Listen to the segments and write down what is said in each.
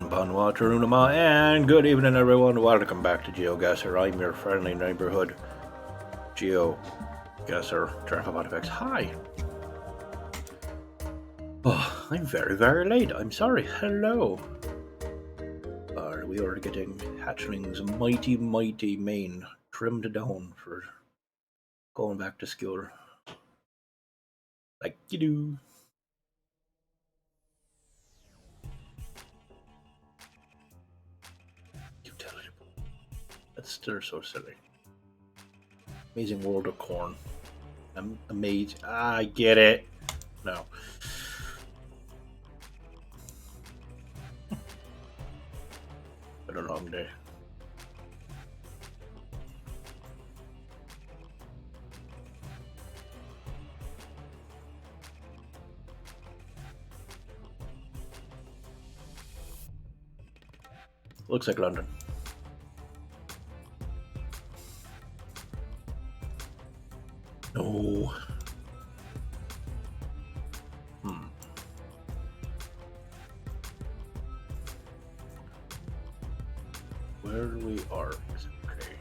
Banwatarunama, and good evening, everyone. Welcome back to Geoguessr. I'm your friendly neighborhood Geoguessr Dracopotifex. Hi. Oh, I'm very, very late. I'm sorry. Hello. We are getting hatchling's mighty mane trimmed down for going back to school. Like you do. Utility. That's still so silly. Amazing World of Corn. Amazing. I get it. No. Been a long day. Looks like London. No. Where we are is okay.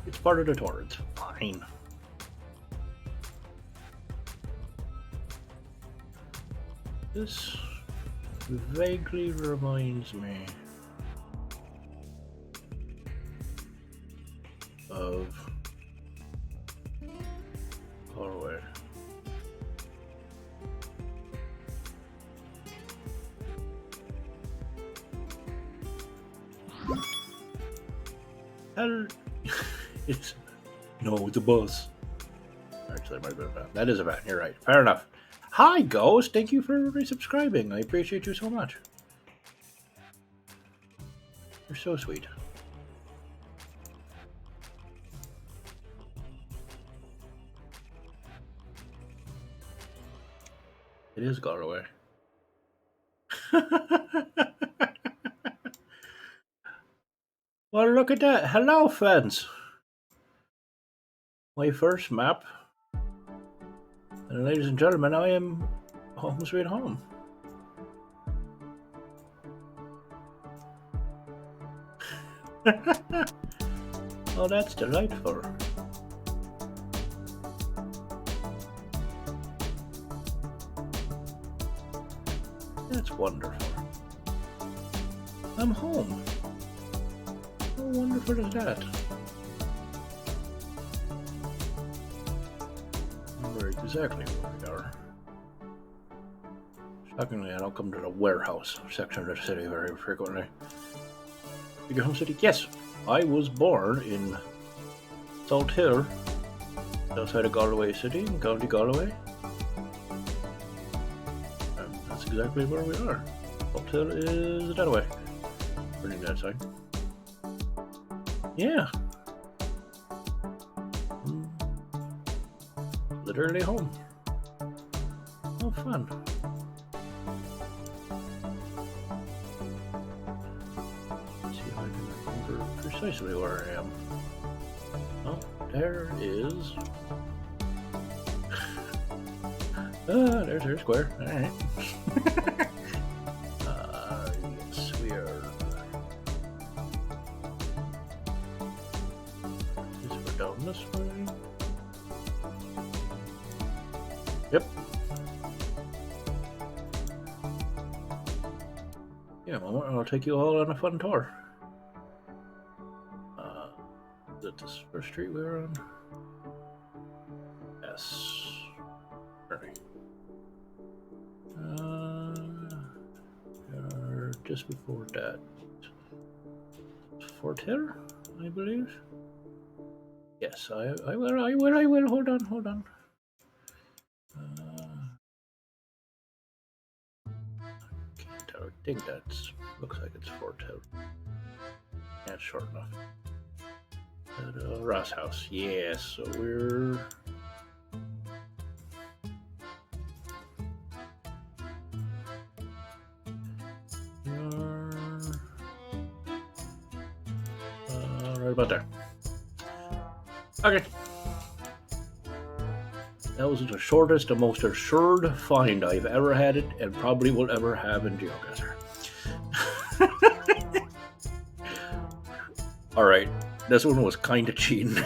It's part of the tour. It's fine. This vaguely reminds me of Norway. It's no, the bus. Actually, it might be a van. That is a van. You're right. Fair enough. Hi, Ghost. Thank you for resubscribing. I appreciate you so much. You're so sweet. It is Galway. Well, look at that. Hello, fans. My first map. And ladies and gentlemen, I am home sweet home. Oh, that's delightful. That's wonderful. I'm home. How wonderful is that? Remember exactly where we are. Shockingly, I don't come to the warehouse section of the city very frequently. Your home city? Yes, I was born in Salt Hill, outside of Galway City, in County Galway. And that's exactly where we are. Salt Hill is that way. Pretty that side. Yeah. Literally home. Oh, fun. Let's see if I can remember precisely where I am. Oh, there is. There's her square. Alright. Yes, we are. Is we're down this way? Yep. Yeah, well, I'll take you all on a fun tour. Is it this first street we were on? Yes. Right. Just before that. Fort Hill, I believe. Yes, I will. Hold on. I think that's looks like it's Fort Hill. That's short enough. Ross House. Yes, so we're right about there. Okay. That was the shortest and most assured find I've ever had it, and probably will ever have in Geoguessr. Alright, this one was kind of cheating.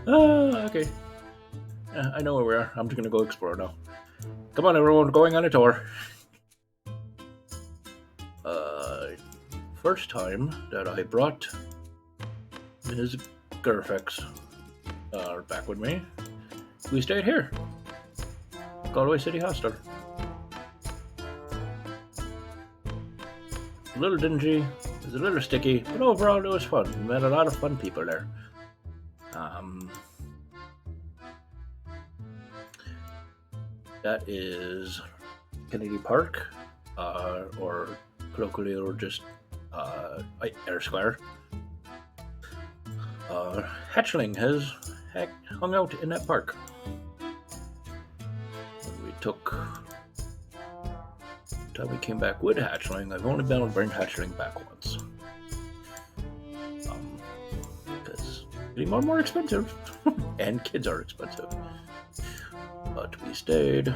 Okay. I know where we are. I'm just gonna go explore now. Come on, everyone, going on a tour. First time that I brought Ms. Gerfix back with me, we stayed here. Galway City Hostel. A little dingy, it was a little sticky, but overall it was fun. We met a lot of fun people there. That is Kennedy Park, or colloquially, or just Air Square. Hatchling has hung out in that park. We took. The time we came back with Hatchling, I've only been able to bring Hatchling back once. Because getting more and more expensive, and kids are expensive. But we stayed.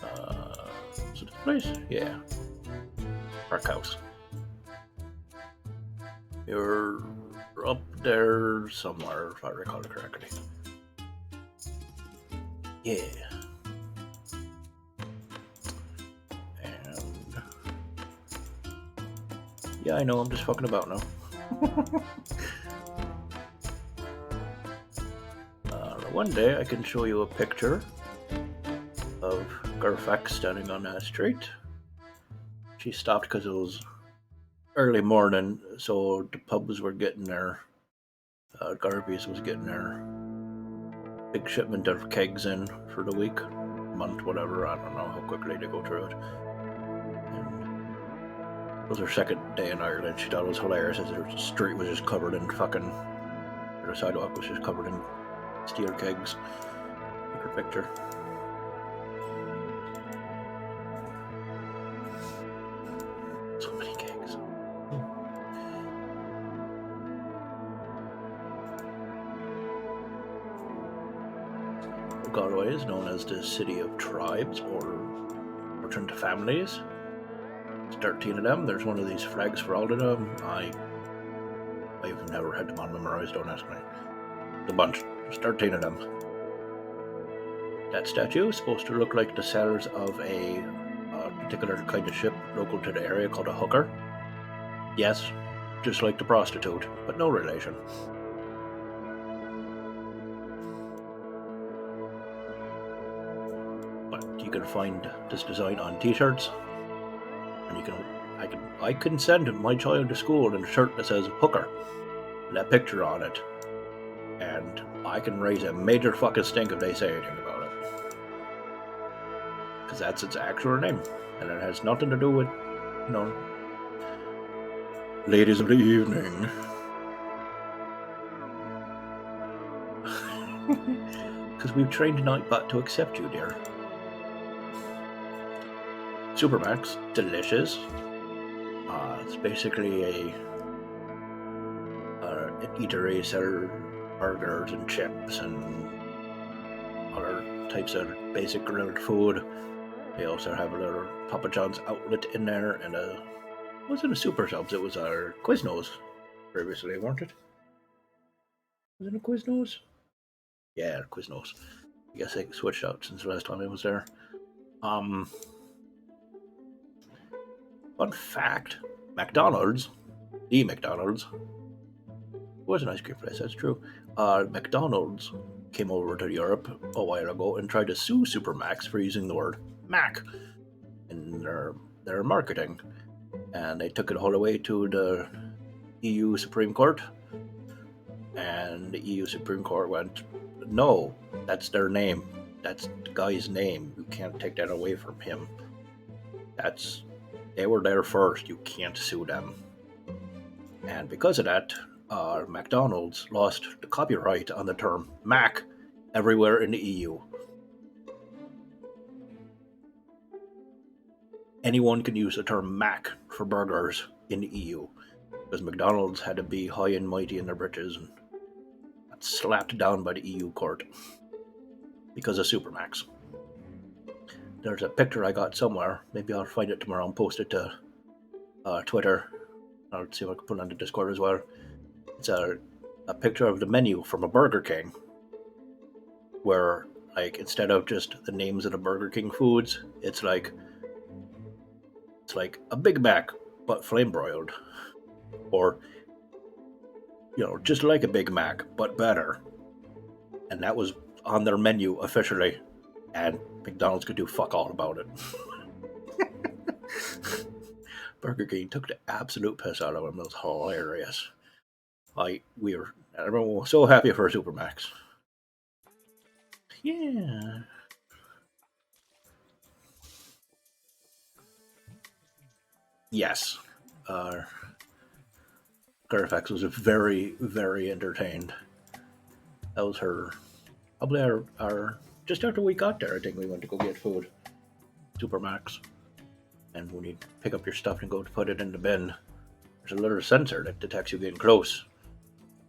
Was it this place? Yeah. Park House. You're up there somewhere, if I recall it correctly. Yeah. And yeah, I know, I'm just fucking about now. One day I can show you a picture of Garfax standing on that street. She stopped because it was early morning, so the pubs were getting their Garby's was getting their big shipment of kegs in for the week, month, whatever. I don't know how quickly they go through it. And it was her second day in Ireland. She thought it was hilarious as the street was just covered in fucking, or the sidewalk was just covered in steel kegs. Look at her picture. So many kegs. Galway is known as the city of tribes or merchant families. There's 13 of them. There's one of these flags for all of them. I've never had them on memorized, don't ask me. A bunch. There's 13 of them. That statue is supposed to look like the sailors of a particular kind of ship local to the area called a hooker. Yes, just like the prostitute, but no relation. But you can find this design on t-shirts, and I can send my child to school in a shirt that says hooker, and that picture on it, and I can raise a major fucking stink if they say anything about it. Because that's its actual name, and it has nothing to do with, ladies of the evening. Because we've trained Nightbot to accept you, dear. Supermax, delicious. It's basically an eatery, sell burgers and chips and other types of basic grilled food. They also have a little Papa John's outlet in there, and it wasn't a Super Subs, it was our Quiznos previously, weren't it? Was it a Quiznos? Yeah, Quiznos. I guess I switched out since the last time I was there. Fun fact, the McDonald's, was an ice cream place, that's true. McDonald's came over to Europe a while ago and tried to sue Supermax for using the word Mac in their marketing. And they took it all the way to the EU Supreme Court. And the EU Supreme Court went, no, that's their name. That's the guy's name. You can't take that away from him. They were there first. You can't sue them. And because of that, McDonald's lost the copyright on the term Mac everywhere in the EU. Anyone can use the term Mac for burgers in the EU, because McDonald's had to be high and mighty in their britches and slapped down by the EU court because of Supermax. There's a picture I got somewhere. Maybe I'll find it tomorrow and post it to Twitter. I'll see if I can put it on the Discord as well. It's a picture of the menu from a Burger King, where like instead of just the names of the Burger King foods, it's like a Big Mac but flame broiled, or just like a Big Mac but better. And that was on their menu officially, and McDonald's could do fuck all about it. Burger King took the absolute piss out of him. It was hilarious. Everyone was so happy for Supermax. Yeah. Yes. Garfax was very, very entertained. That was probably our just after we got there, I think we went to go get food. Supermax. And when you pick up your stuff and go to put it in the bin, there's a little sensor that detects you getting close.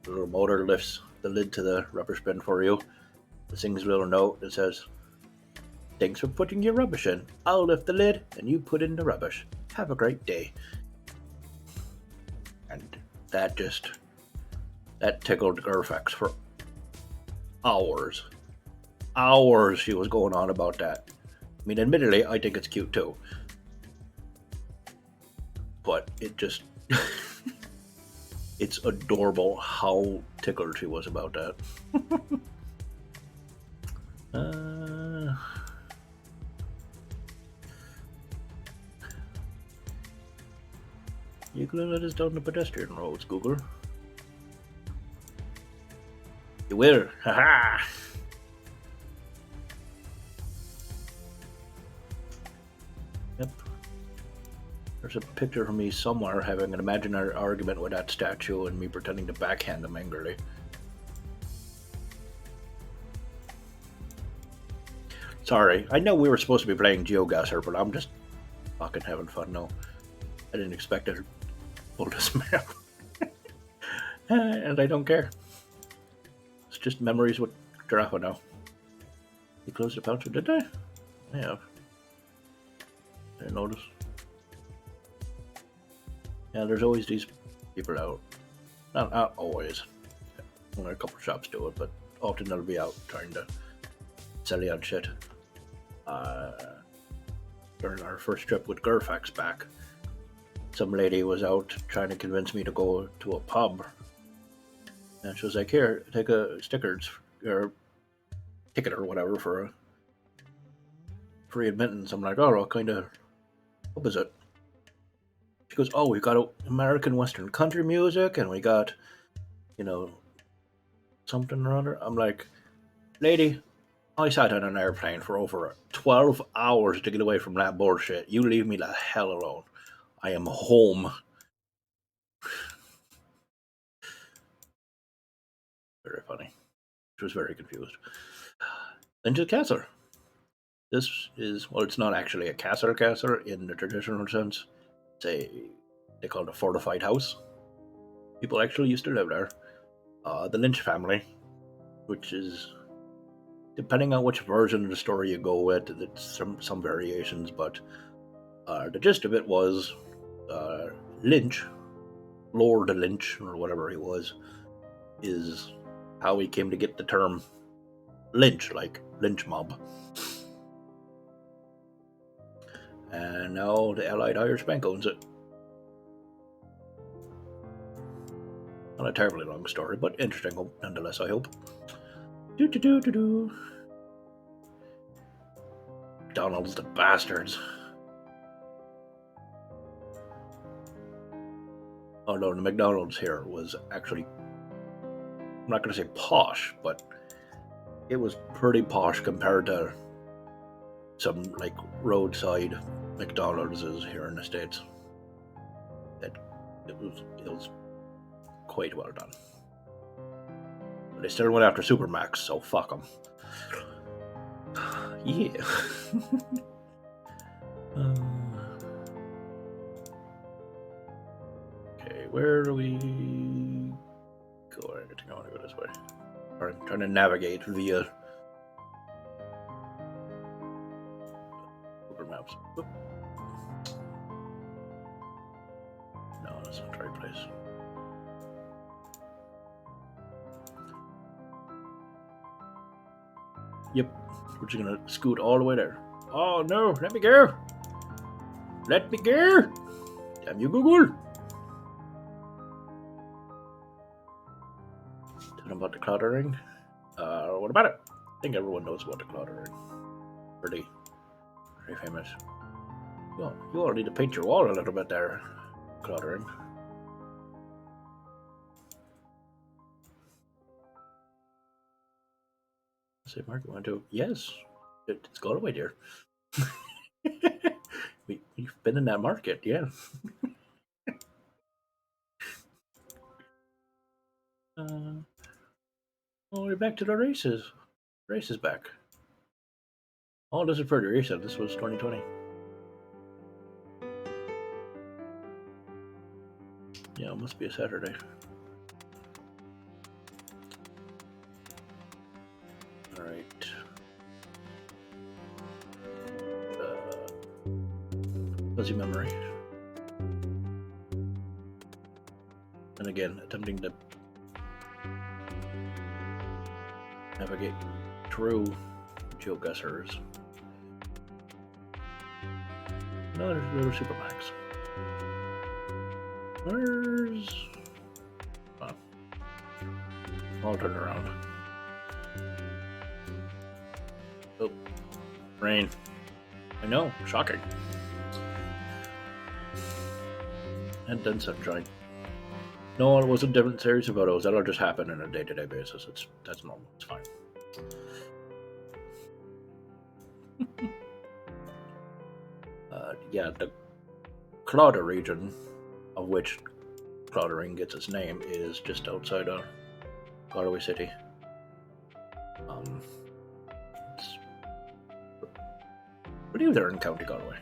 The little motor lifts the lid to the rubbish bin for you. It sings a little note that says, "Thanks for putting your rubbish in. I'll lift the lid and you put in the rubbish. Have a great day." And that tickled Garfax for hours. Hours she was going on about that. I mean, admittedly, I think it's cute too. But it just... it's adorable how tickled she was about that. You can let us down the pedestrian roads, Google. You will. Haha! Yep. There's a picture of me somewhere having an imaginary argument with that statue and me pretending to backhand him angrily. Sorry, I know we were supposed to be playing Geoguessr, but I'm just fucking having fun now. I didn't expect it to pull this map. And I don't care. It's just memories with Giraffe now. You closed the pouch, did I? I have. Didn't notice. Yeah, there's always these people out. Not always. Only a couple shops do it, but often they'll be out trying to sell you on shit. During our first trip with Garfax back, some lady was out trying to convince me to go to a pub. And she was like, "Here, take a stickers or ticket or whatever for a free admittance." I'm like, "Oh, what kind of pub is it?" She goes, "Oh, we got American Western country music, and we got, something or other." I'm like, "Lady, I sat on an airplane for over 12 hours to get away from that bullshit. You leave me the hell alone. I am home." Very funny. She was very confused. Then Geoguessr. This is, well, it's not actually a castle in the traditional sense. They call it a fortified house. People actually used to live there. The Lynch family, which is, depending on which version of the story you go with, it's some variations, but the gist of it was Lynch, Lord Lynch, or whatever he was, is how he came to get the term lynch, like lynch mob. And now the Allied Irish Bank owns it. Not a terribly long story, but interesting nonetheless, I hope. McDonald's, the bastards. Although the McDonald's here was actually, I'm not going to say posh, but it was pretty posh compared to some like roadside McDonald's here in the States. It was quite well done. But they still went after Supermax, so fuck them. Yeah. Okay, where do we go? I think I want to go this way. Sorry, I'm trying to navigate via Google Maps. Oop. No, that's not the right place. Yep, we're just gonna scoot all the way there. Oh no, let me go! Let me go! Damn you, Google! Tell them about the cluttering. What about it? I think everyone knows about the cluttering. Pretty famous. You all need to paint your wall a little bit there, cluttering. Say, Mark, you want to? Yes, it's gone away, dear. We've been in that market, yeah. Oh, we're back to the races. Race is back. Oh, this is pretty recent. This was 2020. Yeah, it must be a Saturday. All right. Fuzzy memory. And again, attempting to navigate through Geoguessrs. Another little Supermax. Where's... Oh. I'll turn around. Oh. Rain. I know, shocking. And then sunshine. No, it wasn't different series of photos. That'll just happen on a day-to-day basis. That's normal. It's fine. Yeah, the Clodder region, of which Cloddering gets its name, is just outside of Galway City. It's pretty there in County Galway.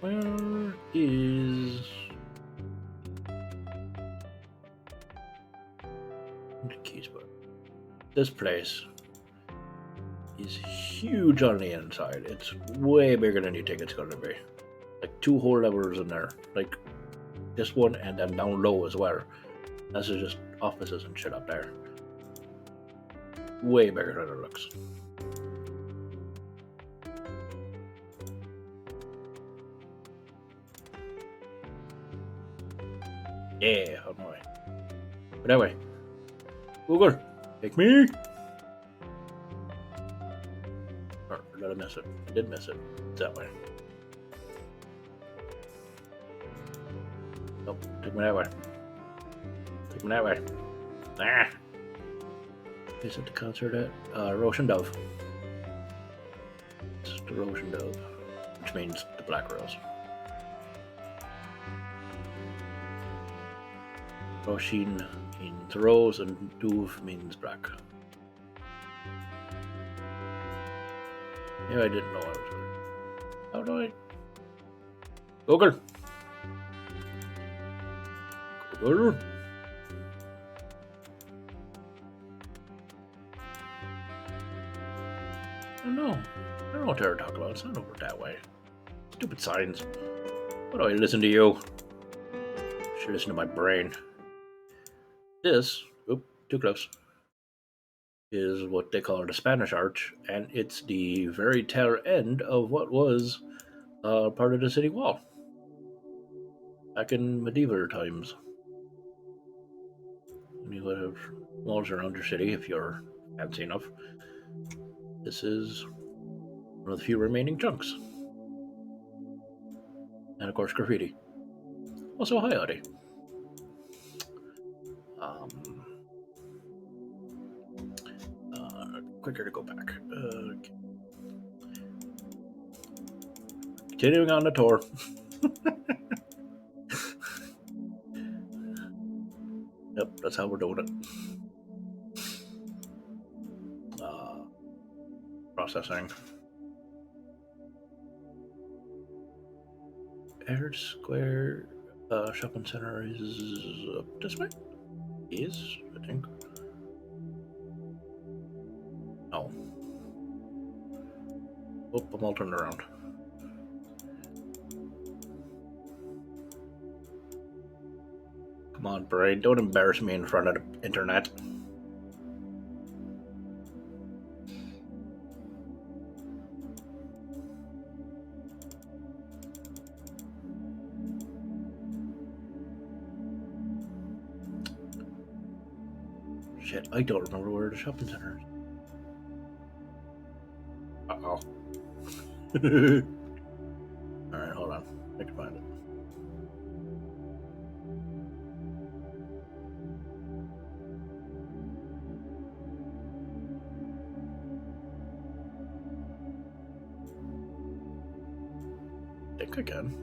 Where is Keysburg? This place is huge on the inside. It's way bigger than you think it's gonna be. Like 2 whole levels in there. Like this one and then down low as well. This is just offices and shit up there. Way bigger than it looks. Yeah, on my way. But anyway, Google, take me. Or did I miss it? I did miss it. It's that way. Nope, take me that way. Take me that way. Ah. Is it the concert at Roshan Dove? It's the Roshan Dove, which means the Black Rose. Roshin means rose and Duve means black. Yeah, I didn't know I was going. How do I? Google! Google! I don't know. I don't know what they're talking about. It's not over that way. Stupid signs. Why do I listen to you? I should listen to my brain. This, oop, too close, is what they call the Spanish Arch, and it's the very tail end of what was part of the city wall back in medieval times. You would have walls around your city if you're fancy enough. This is one of the few remaining chunks. And of course, graffiti. Also, hi, Audie. Quicker to go back. Continuing on the tour. Yep, that's how we're doing it. Processing. Air Square shopping center is up this way. is, I think. No. Oh, I'm all turned around. Come on, Braid, don't embarrass me in front of the internet. Shit, I don't remember where the shopping center is. Uh-oh. Alright, hold on. I can find it. I think I can.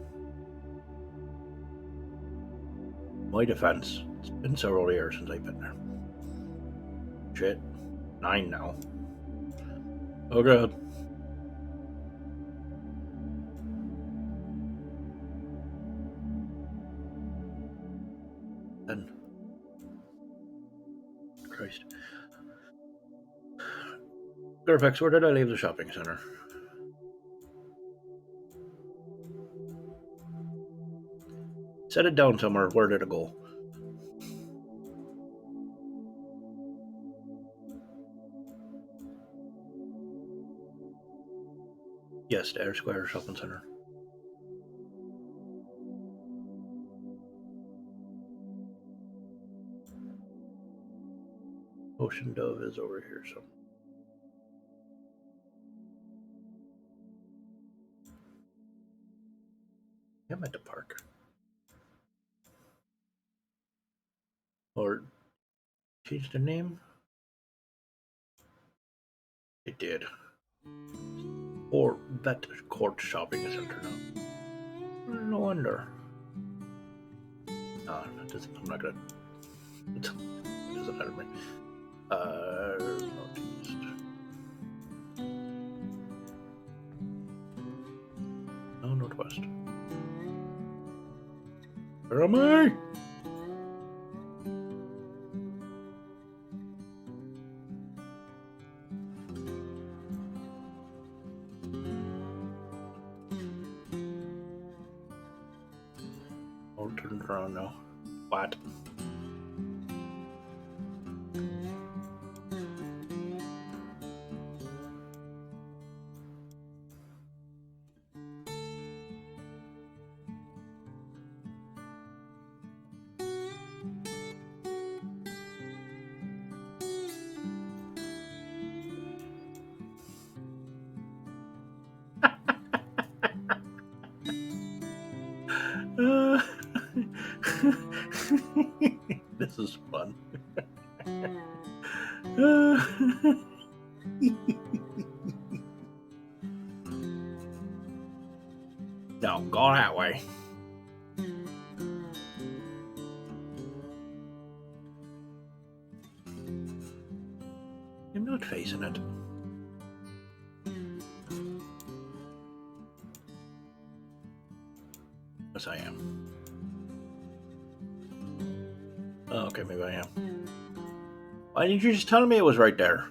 My defense, it's been several years since I've been there. Shit. 9 now. Oh god. 10. Christ. Garfex, where did I leave the shopping center? Set it down somewhere. Where did it go? Yes, the Air Square Shopping Center. Ocean Dove is over here somewhere. I'm at the park. Or change the name? It did. Or that court shopping center now. No wonder. No, that doesn't, I'm not gonna. It doesn't matter to me. Northeast. No, northwest. Where am I? All turned around now. What? This is fun. No, go that way. I'm not facing it. Yes, I am. Oh, okay, maybe I am. Why didn't you just tell me it was right there?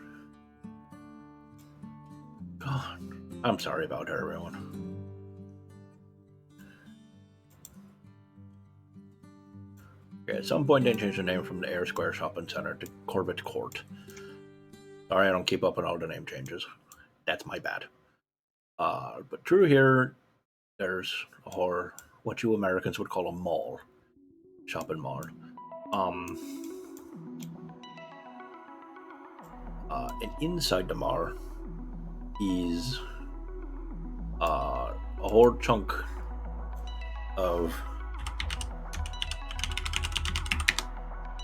God, I'm sorry about her, everyone. Okay, at some point they changed the name from the Air Square Shopping Center to Corbett Court. Sorry, I don't keep up on all the name changes. That's my bad. But through here, there's what you Americans would call a mall, shopping mall. And inside the mall is a whole chunk of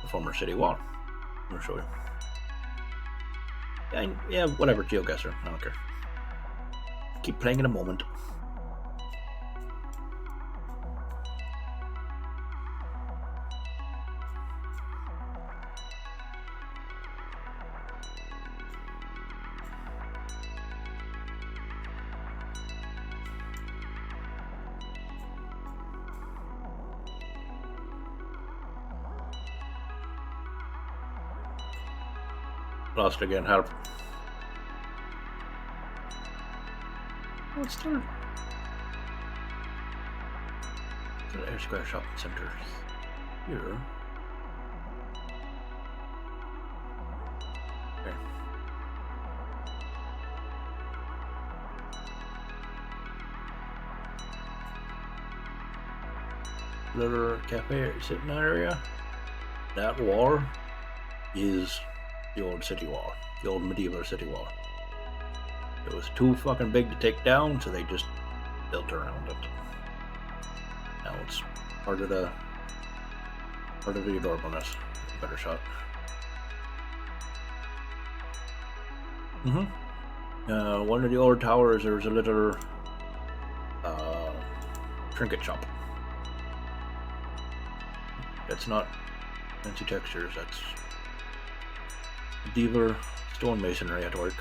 the former city wall. I'm gonna show you. Yeah, whatever, Geoguessr. I don't care. Keep playing in a moment. Lost again, help. What's there? The Air Square Shopping Center here. Okay. Little cafe sitting area. That wall is the old city wall, the old medieval city wall. It was too fucking big to take down, so they just built around it. Now it's part of the adorableness. Better shot. One of the old towers, there's a little trinket shop. That's not fancy textures, that's medieval stonemasonry at work.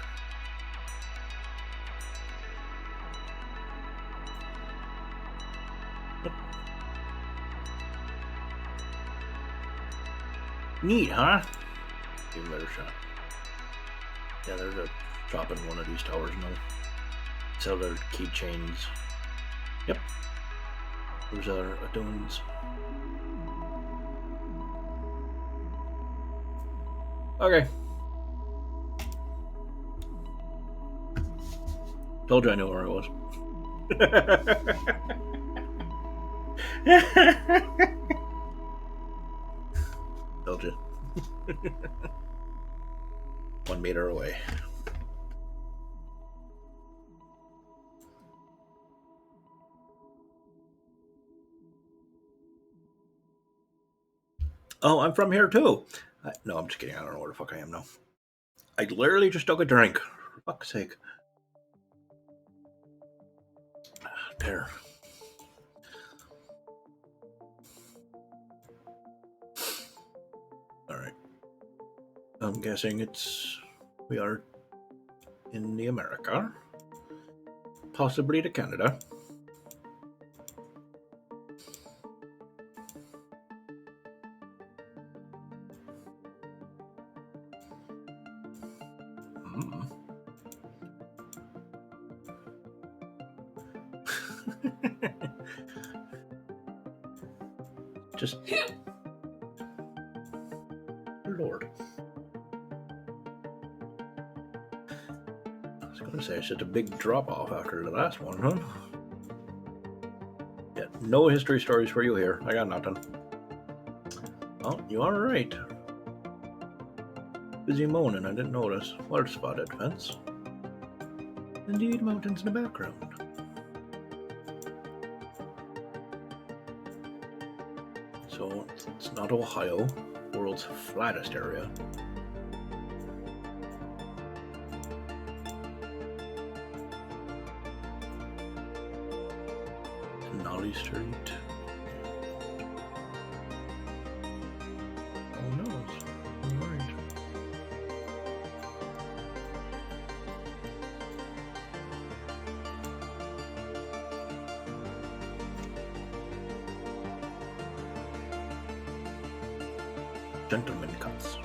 Neat, huh? Give a better shot. Yeah, there's a shop in one of these towers now. Sell their keychains. Yep. There's other dunes. Okay. Told you I knew where I was. Told you. 1 meter away. Oh, I'm from here too. No, I'm just kidding. I don't know where the fuck I am now. I literally just took a drink. For fuck's sake. There. Alright. I'm guessing we are in the America. Possibly to Canada. Just Lord. I was gonna say it's just a big drop off after the last one, huh? Yeah, no history stories for you here. I got nothing. Oh, you are right. Busy moaning, I didn't notice. Water spotted fence. Indeed, mountains in the background. So it's not Ohio, world's flattest area. Denali Street. Oh no, it's right. Gentleman cuts.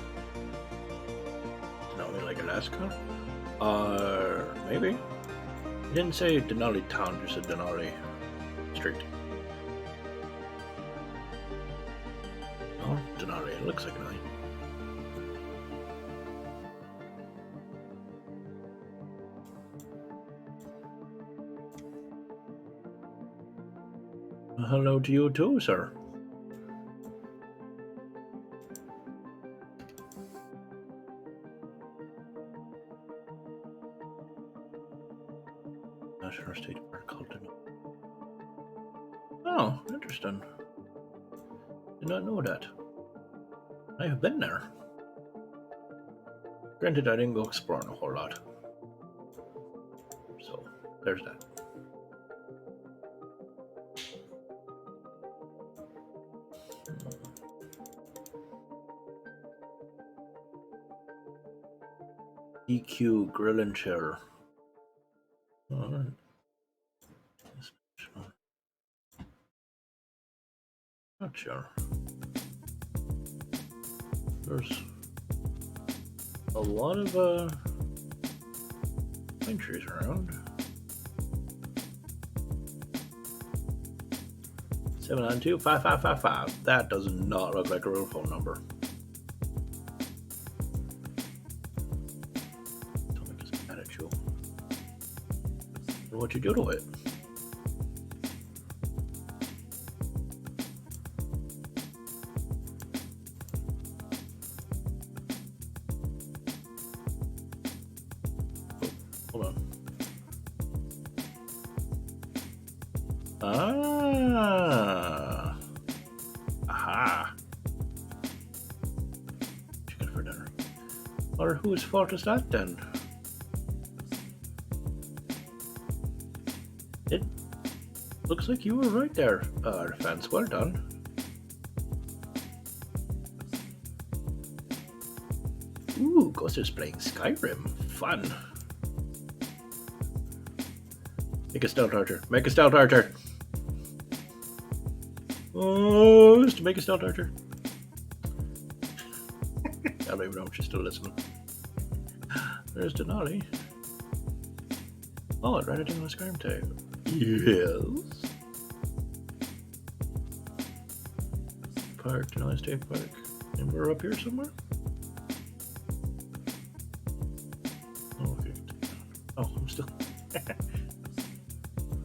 Denali like Alaska? Maybe. He didn't say Denali town, just said Denali Street. Oh, Denali, it looks like an eye. Hello to you too, sir. National State Park called Denali. Oh, interesting. Did not know that. I have been there. Granted, I didn't go exploring a whole lot. So, there's that. EQ Grill and Chair. Alright. Not sure. There's a lot of pine trees around. 792-5555. That does not look like a real phone number. Tell me just mad at you. What you do to it? Oh, hold on. Aha. Chicken for dinner. Or whose fault is that then? It looks like you were right there, defense. Well done. Ooh, Ghost is playing Skyrim. Fun. Make a stealth archer. Make a stealth archer. Oh, just make a stealth archer. I don't even know if she's still listening. There's Denali. Oh, I'd write it in the Skyrim tag. Yes. Park, Denali State Park. And we're up here somewhere? Oh, okay. Oh, I'm still.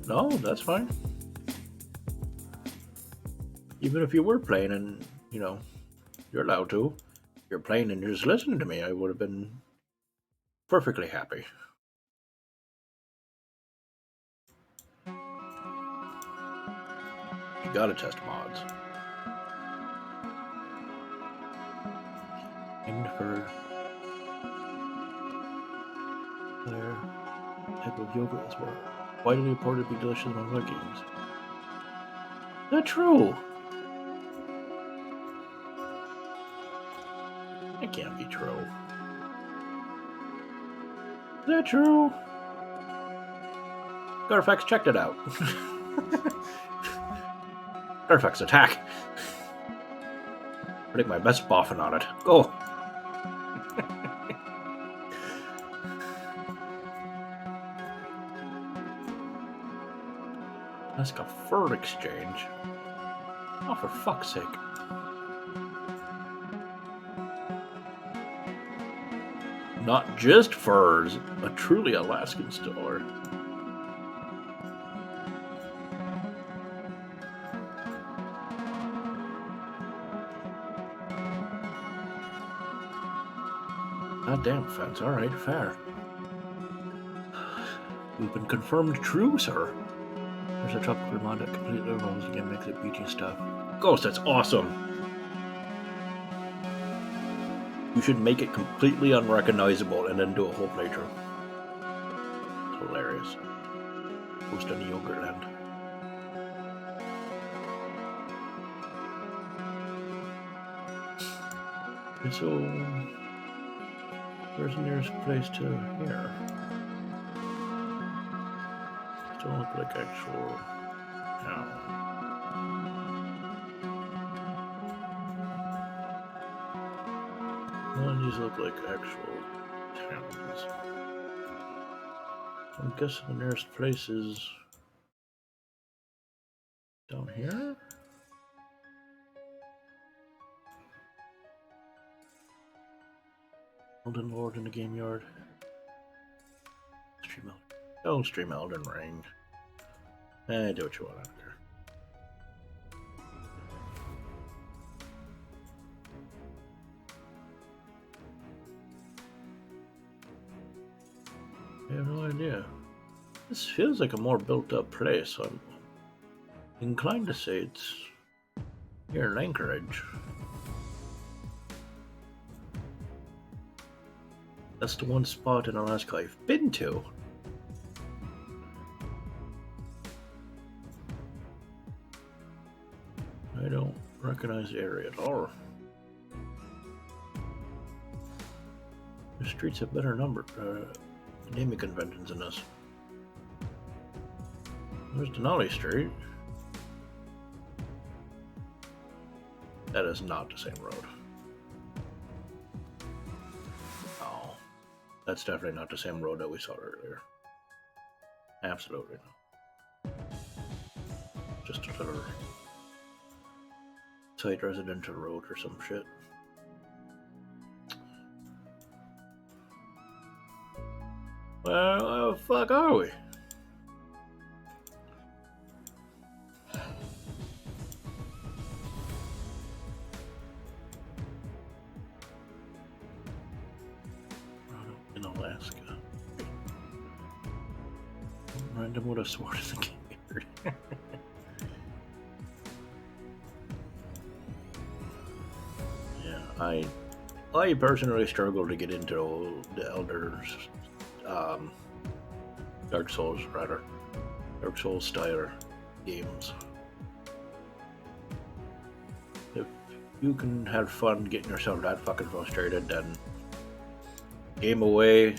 No, that's fine. Even if you were playing and, you know, you're allowed to, you're playing and you're just listening to me, I would have been perfectly happy. You gotta test mods. And for their type of yogurt as well. Widely reported to be delicious among Vikings. Is that true? It can't be true. Is that true? Garfax checked it out. Garfax attack. Putting my best boffin on it. Go. Ask a fur exchange. Oh, for fuck's sake. Not just furs, a truly Alaskan store. Goddamn fence, alright, fair. We've been confirmed true, sir. There's a tropical mod that completely revolves again, makes it beachy stuff. Ghost, that's awesome! You should make it completely unrecognizable and then do a whole playthrough. Hilarious. Ghost on the Yogurt Land. And so, where's the nearest place to here? Don't look like actual town. None of these look like actual towns. I'm guessing the nearest place is down here? Elden Lord in the game yard. Stream Elden. Don't stream Elden Ring. Do what you want, I don't care. I have no idea. This feels like a more built up place, so I'm inclined to say it's here in Anchorage. That's the one spot in Alaska I've been to. I don't recognize the area at all. The streets have better naming conventions than this. There's Denali Street. That is not the same road. Oh. That's definitely not the same road that we saw earlier. Absolutely not. Just another side residential road or some shit. Well, where the fuck are we? In Alaska. Random would have sworn as a kid. Yeah, I personally struggle to get into the Elders, Dark Souls style games. If you can have fun getting yourself that fucking frustrated, then game away.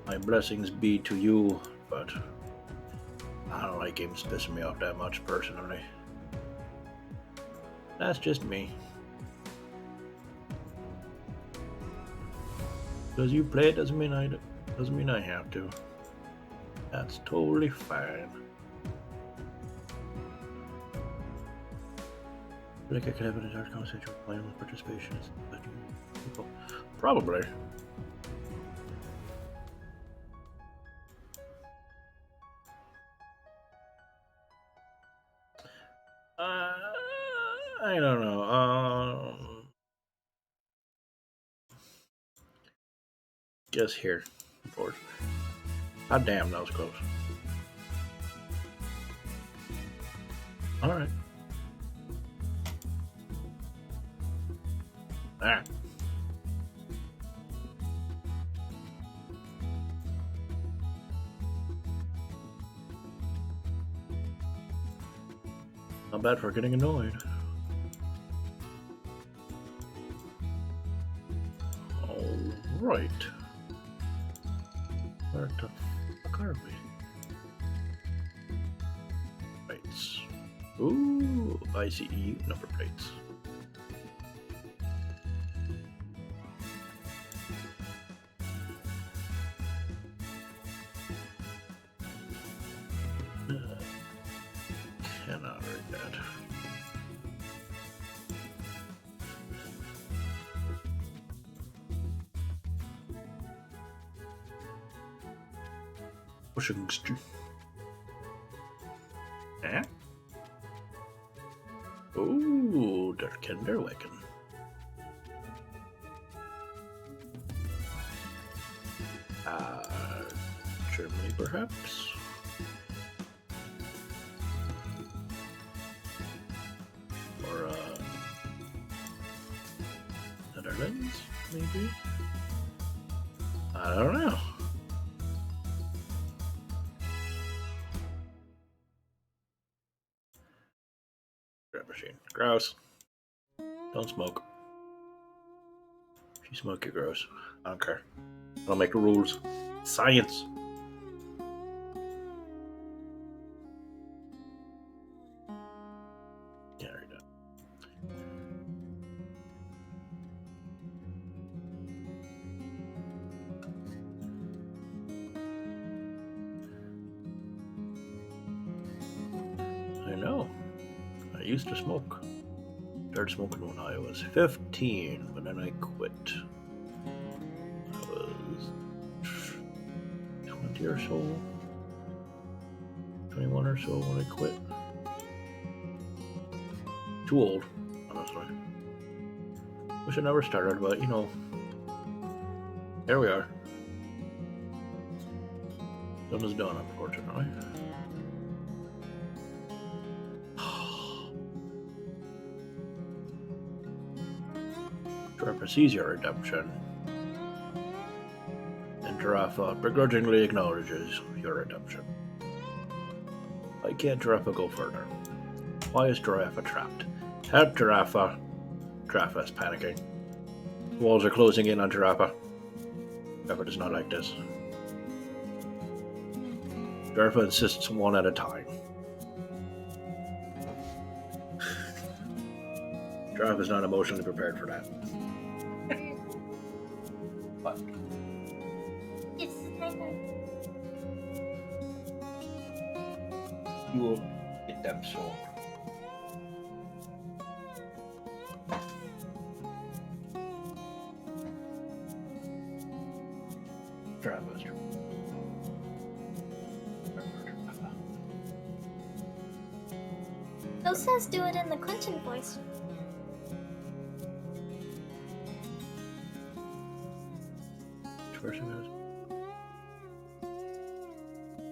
My blessings be to you, but I don't like games pissing me off that much personally. That's just me. Because you play it doesn't mean I have to. That's totally fine. I feel like I could have an entire conversation with my own participation as people. Probably. I don't know. Guess here, unfortunately. God damn, that was close. Alright. Alright. Not bad for getting annoyed. Alright. Where the fuck are we? Plates. Ooh, ICE number plates. Cannot read that. Washington. Eh? Ooh, der Kinderwagen. Germany, perhaps? Or, Netherlands, maybe? I don't know. Grab machine. Gross. Don't smoke. If you smoke, you're gross. I don't care. I don't make the rules. Science. Yeah, right now. I know. I used to smoke. Started smoking when I was 15, but then I quit. I was 20 or so. 21 or so when I quit. Too old, honestly. Wish I never started, but you know, here we are. Done is done, unfortunately. Giraffe sees your redemption, and Giraffe begrudgingly acknowledges your redemption. Why can't Giraffe go further? Why is Giraffe trapped? Help, Giraffe! Giraffe is panicking. Walls are closing in on Giraffe. Giraffe does not like this. Giraffe insists one at a time. Giraffe is not emotionally prepared for that. But You will get them sold. Travis. Those says do it in the Clinton voice.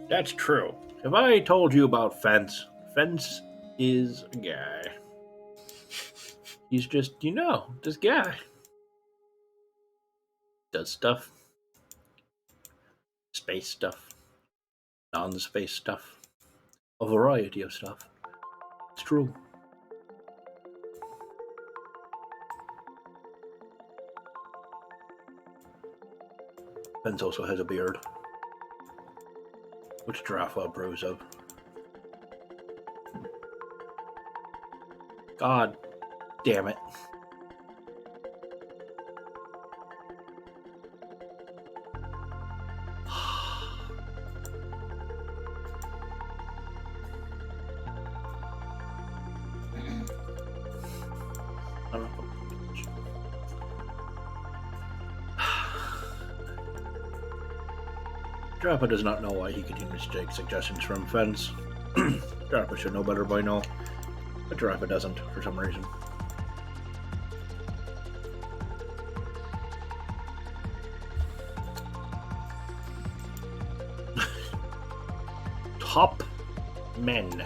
That's true. Have I told you about Fence? Fence is a guy. He's just, this guy. Does stuff. Space stuff. Non-space stuff. A variety of stuff. It's true. Fence also has a beard. Which Giraffe approves of. God damn it. Drappa does not know why he continues to take suggestions from Fence. Drappa should know better by now, but Drappa doesn't for some reason. Top men.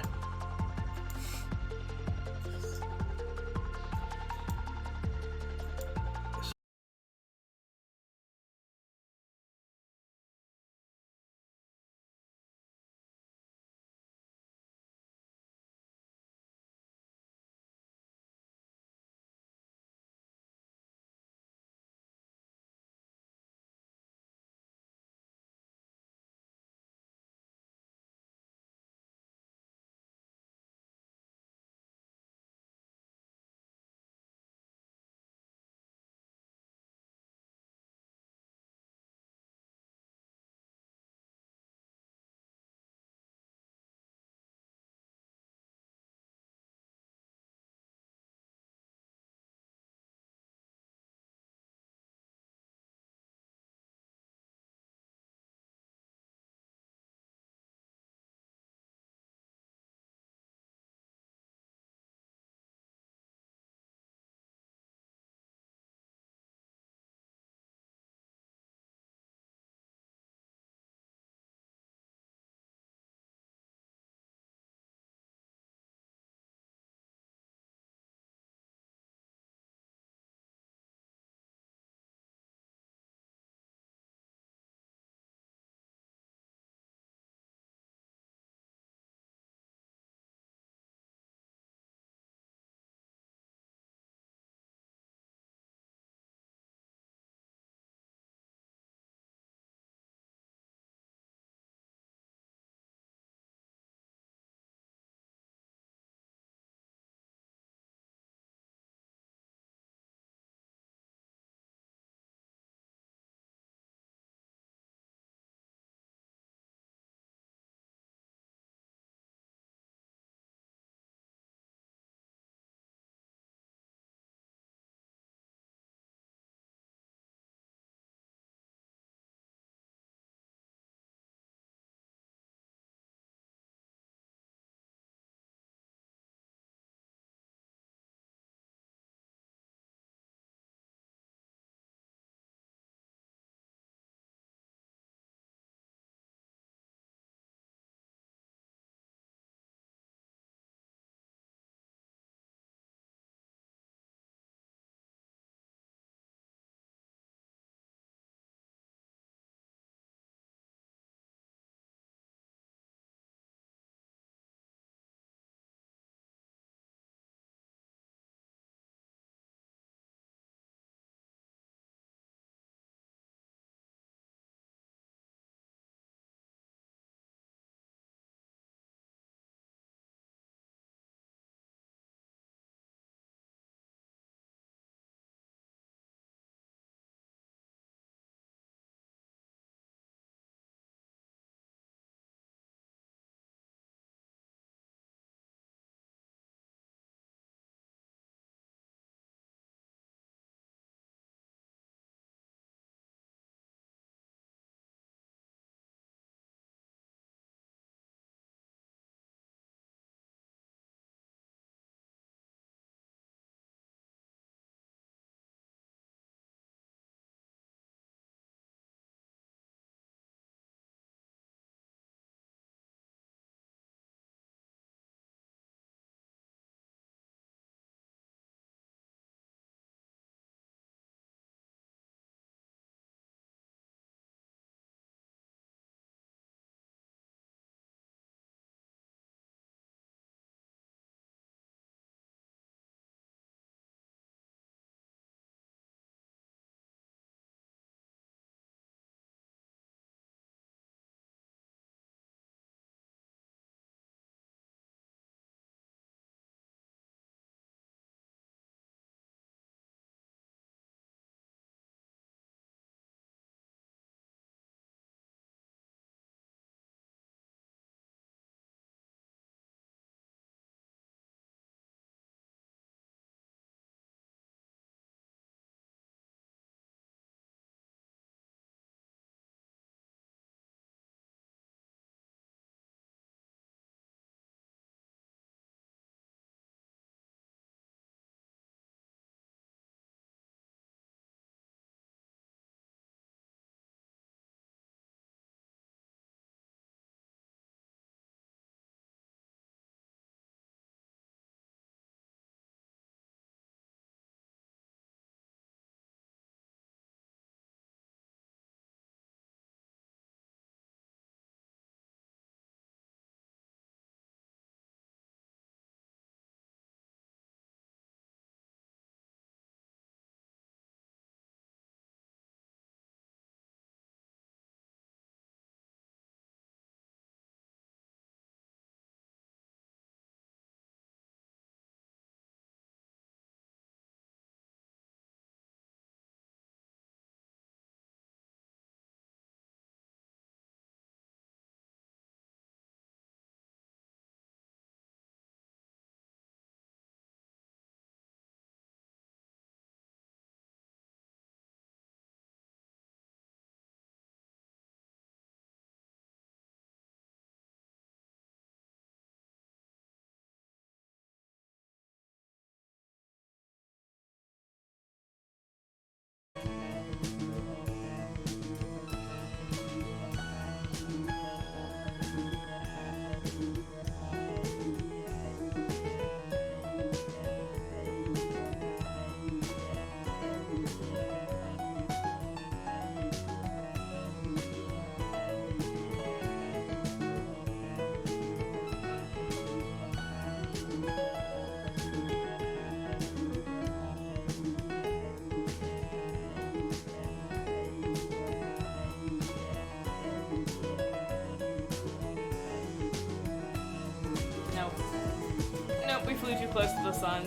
flew too close to the sun.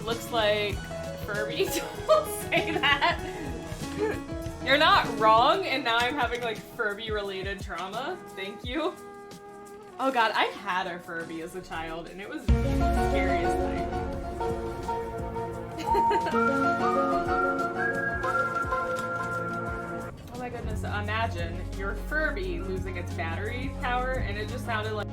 Looks like Furby. Don't say that. You're not wrong, and now I'm having like Furby-related trauma. Thank you. Oh god, I had a Furby as a child, and it was the scariest thing. Oh my goodness, imagine your Furby losing its battery power, and it just sounded like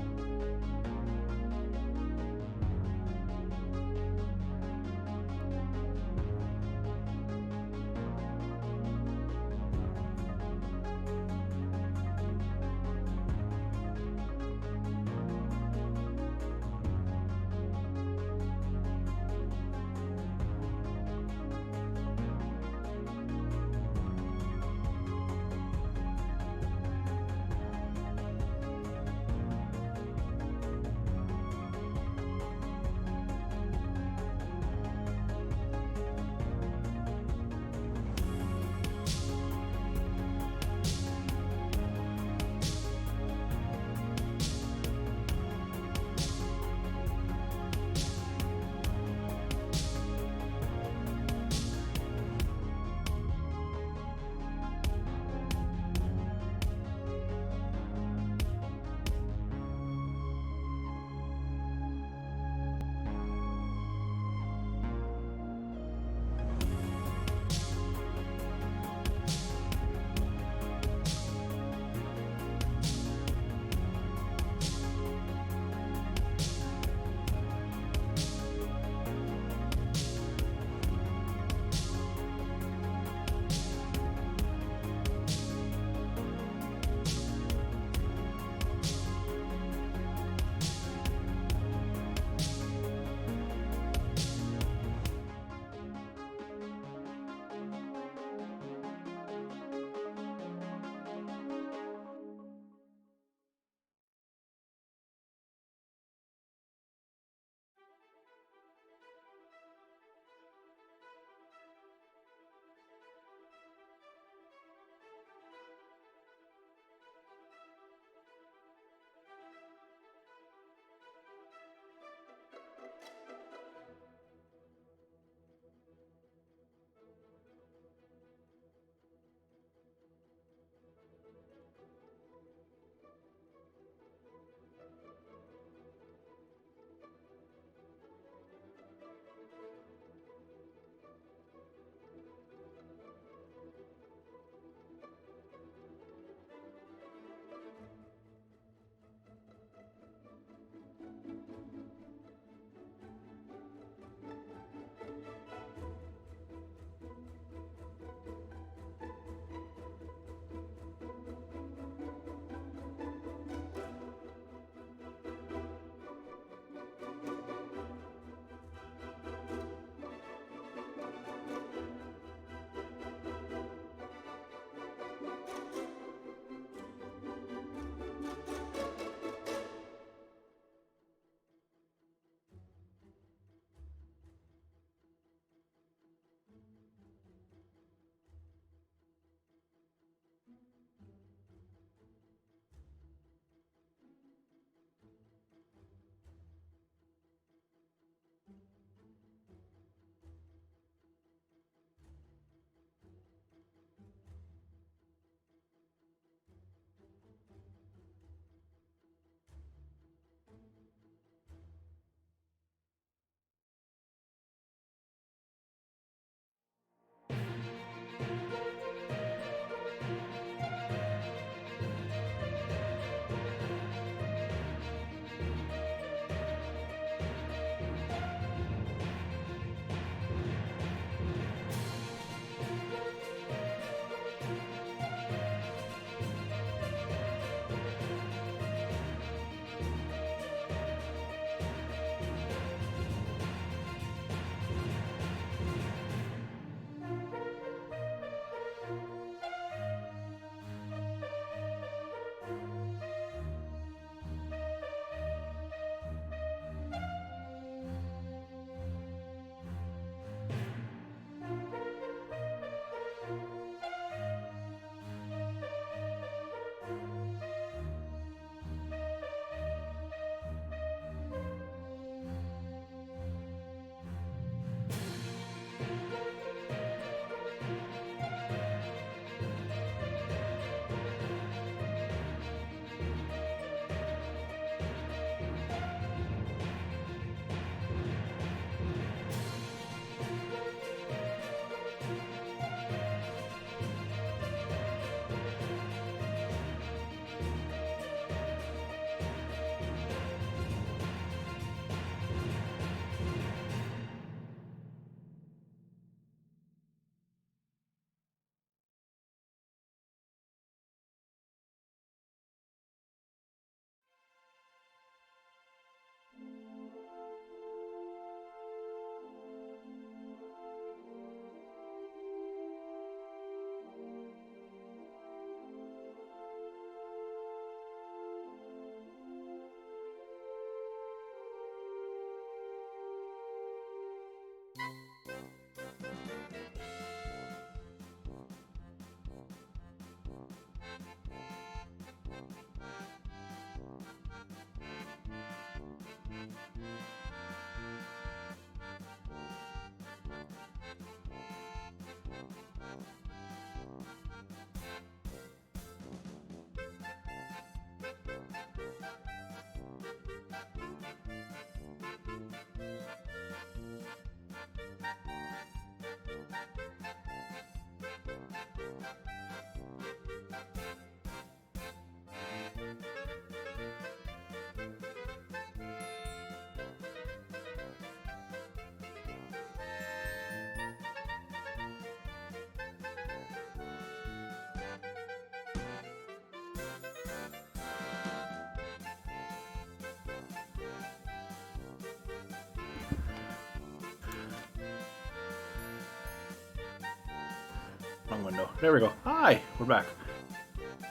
Wrong window. There we go. Hi, we're back.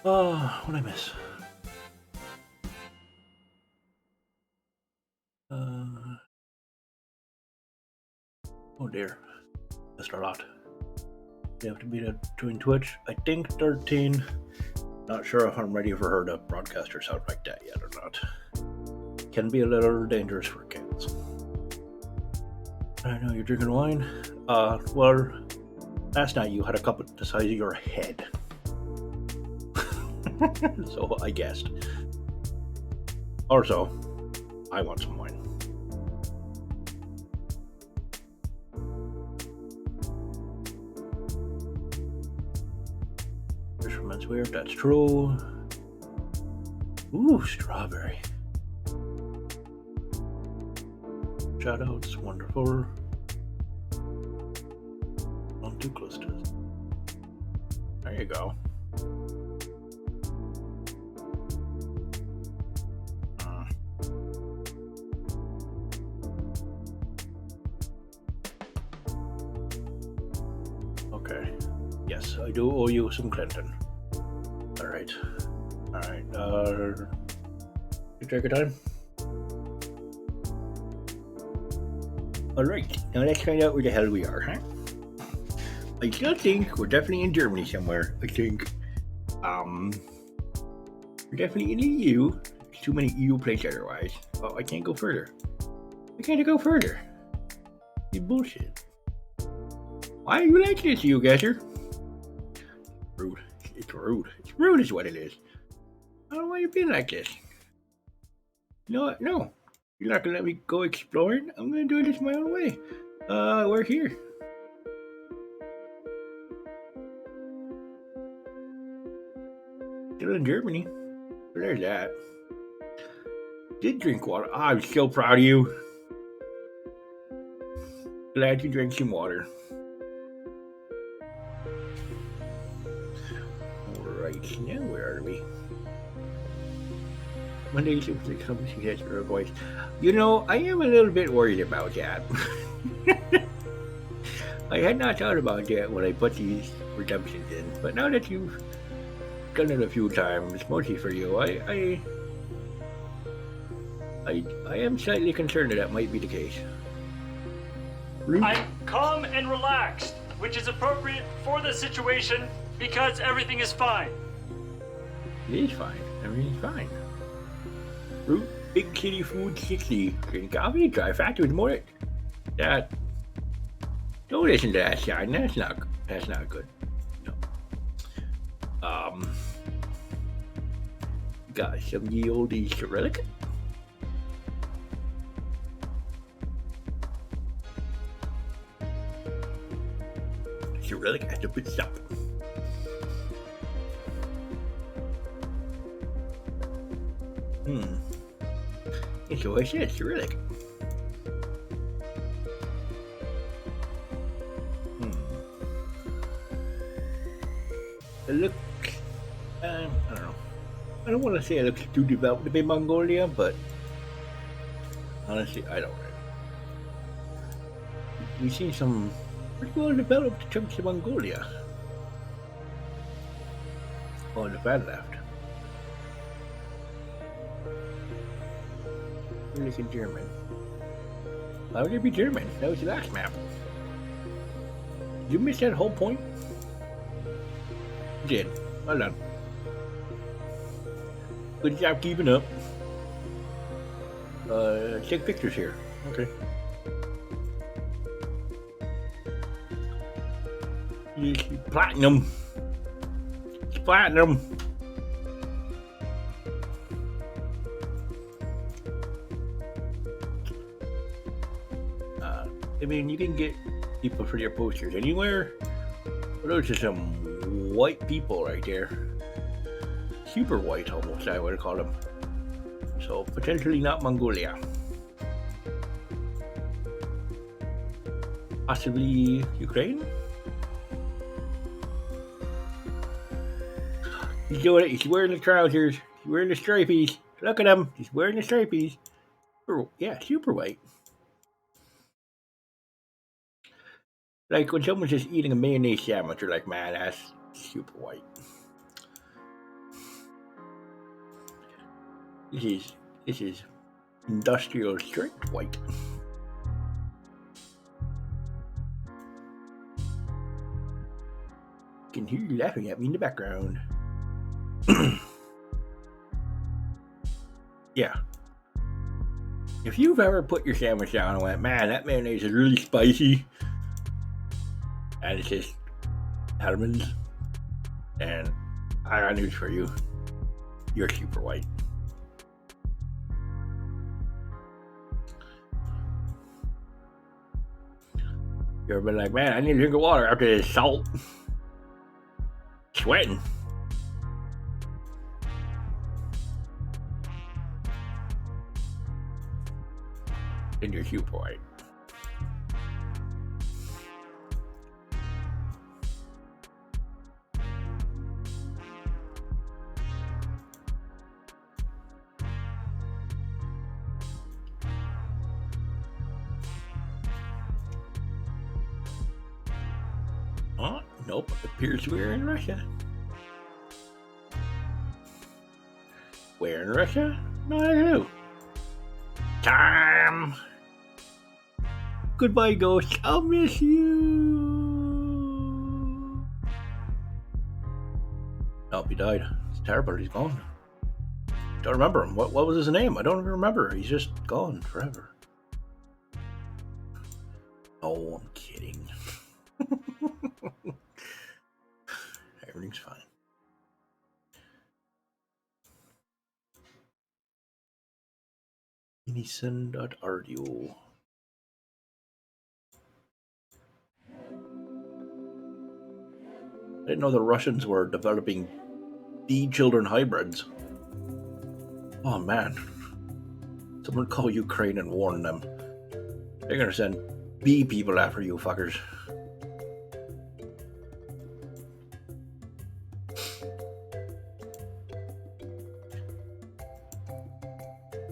What'd I miss? Oh dear. Missed a lot. You have to be doing Twitch. I think 13. Not sure if I'm ready for her to broadcast herself like that yet or not. Can be a little dangerous for kids. I know you're drinking wine. Well, last night you had a cup the size of your head. So I guessed. Or so. I want some wine. Fisherman's weird, that's true. Ooh, strawberry. Shoutouts, wonderful. Not too close to this. There you go. Okay. Yes, I do owe you some Clinton. Alright. Alright, you take your time? Alright, now let's find out where the hell we are, huh? I still think we're definitely in Germany somewhere. I think, we're definitely in the EU. There's too many EU places otherwise. Oh, I can't go further. I can't go further. You bullshit. Why are you like this, Geoguessr? Rude. It's rude. It's rude is what it is. I don't know why you're being like this. No, no. You're not gonna let me go exploring? I'm gonna do this my own way. We're here. Still in Germany. But there's that. Did drink water. Oh, I'm so proud of you. Glad you drank some water. Alright, now where are we? Monday, Tuesday, something suggests your voice. You know, I am a little bit worried about that. I had not thought about that when I put these redemptions in, but now that you've done it a few times, mostly for you, I am slightly concerned that might be the case. I'm calm and relaxed, which is appropriate for the situation because everything is fine. It is fine. Everything's fine. Fruit, big kitty food, 60. Drink coffee, dry fat with more. That. Don't listen to that sign. That's not good. No. Got some ye olde Cyrillic. Cyrillic at the pit stop. It's what I said, Cyrillic. It looks, I don't know. I don't want to say it looks too developed to be Mongolia, but honestly, I don't know. We've seen some pretty well developed chunks of Mongolia. On the bad left. You're looking German. Why would it be German? That was the last map. Did you miss that whole point? You did. Well done. Good job keeping up. Take pictures here. Okay. Platinum. It's platinum. I mean, you can get people for your posters anywhere. But those are some white people right there. Super white, almost, I would call them. So, potentially not Mongolia. Possibly Ukraine? He's doing it. He's wearing the trousers. He's wearing the stripies. Look at him. He's wearing the stripies. Yeah, super white. Like when someone's just eating a mayonnaise sandwich, you're like, man, that's super white. This is industrial strength white. I can hear you laughing at me in the background. Yeah. If you've ever put your sandwich down and went, man, that mayonnaise is really spicy, and it's just almonds, and I got news for you. You're super white. You ever been like, man, I need a drink of water after this salt? Sweating. And you're super white. Oh, nope. It appears we're in Russia. Where in Russia? No clue. Time. Goodbye, ghost. I'll miss you. Oh, he died. It's terrible. He's gone. Don't remember him. What was his name? I don't even remember. He's just gone forever. Oh, I'm kidding. Everything's fine. Minison.audio. I didn't know the Russians were developing bee children hybrids. Oh man. Someone call Ukraine and warn them. They're gonna send bee people after you fuckers.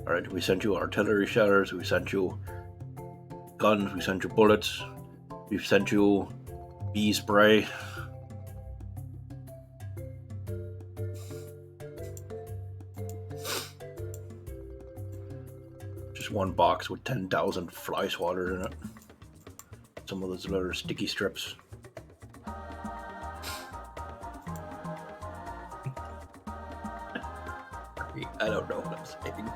Alright, we sent you artillery shells, we sent you guns, we sent you bullets, we've sent you bee spray. Just one box with 10,000 fly swatters in it. Some of those little sticky strips. I don't know what I'm saying.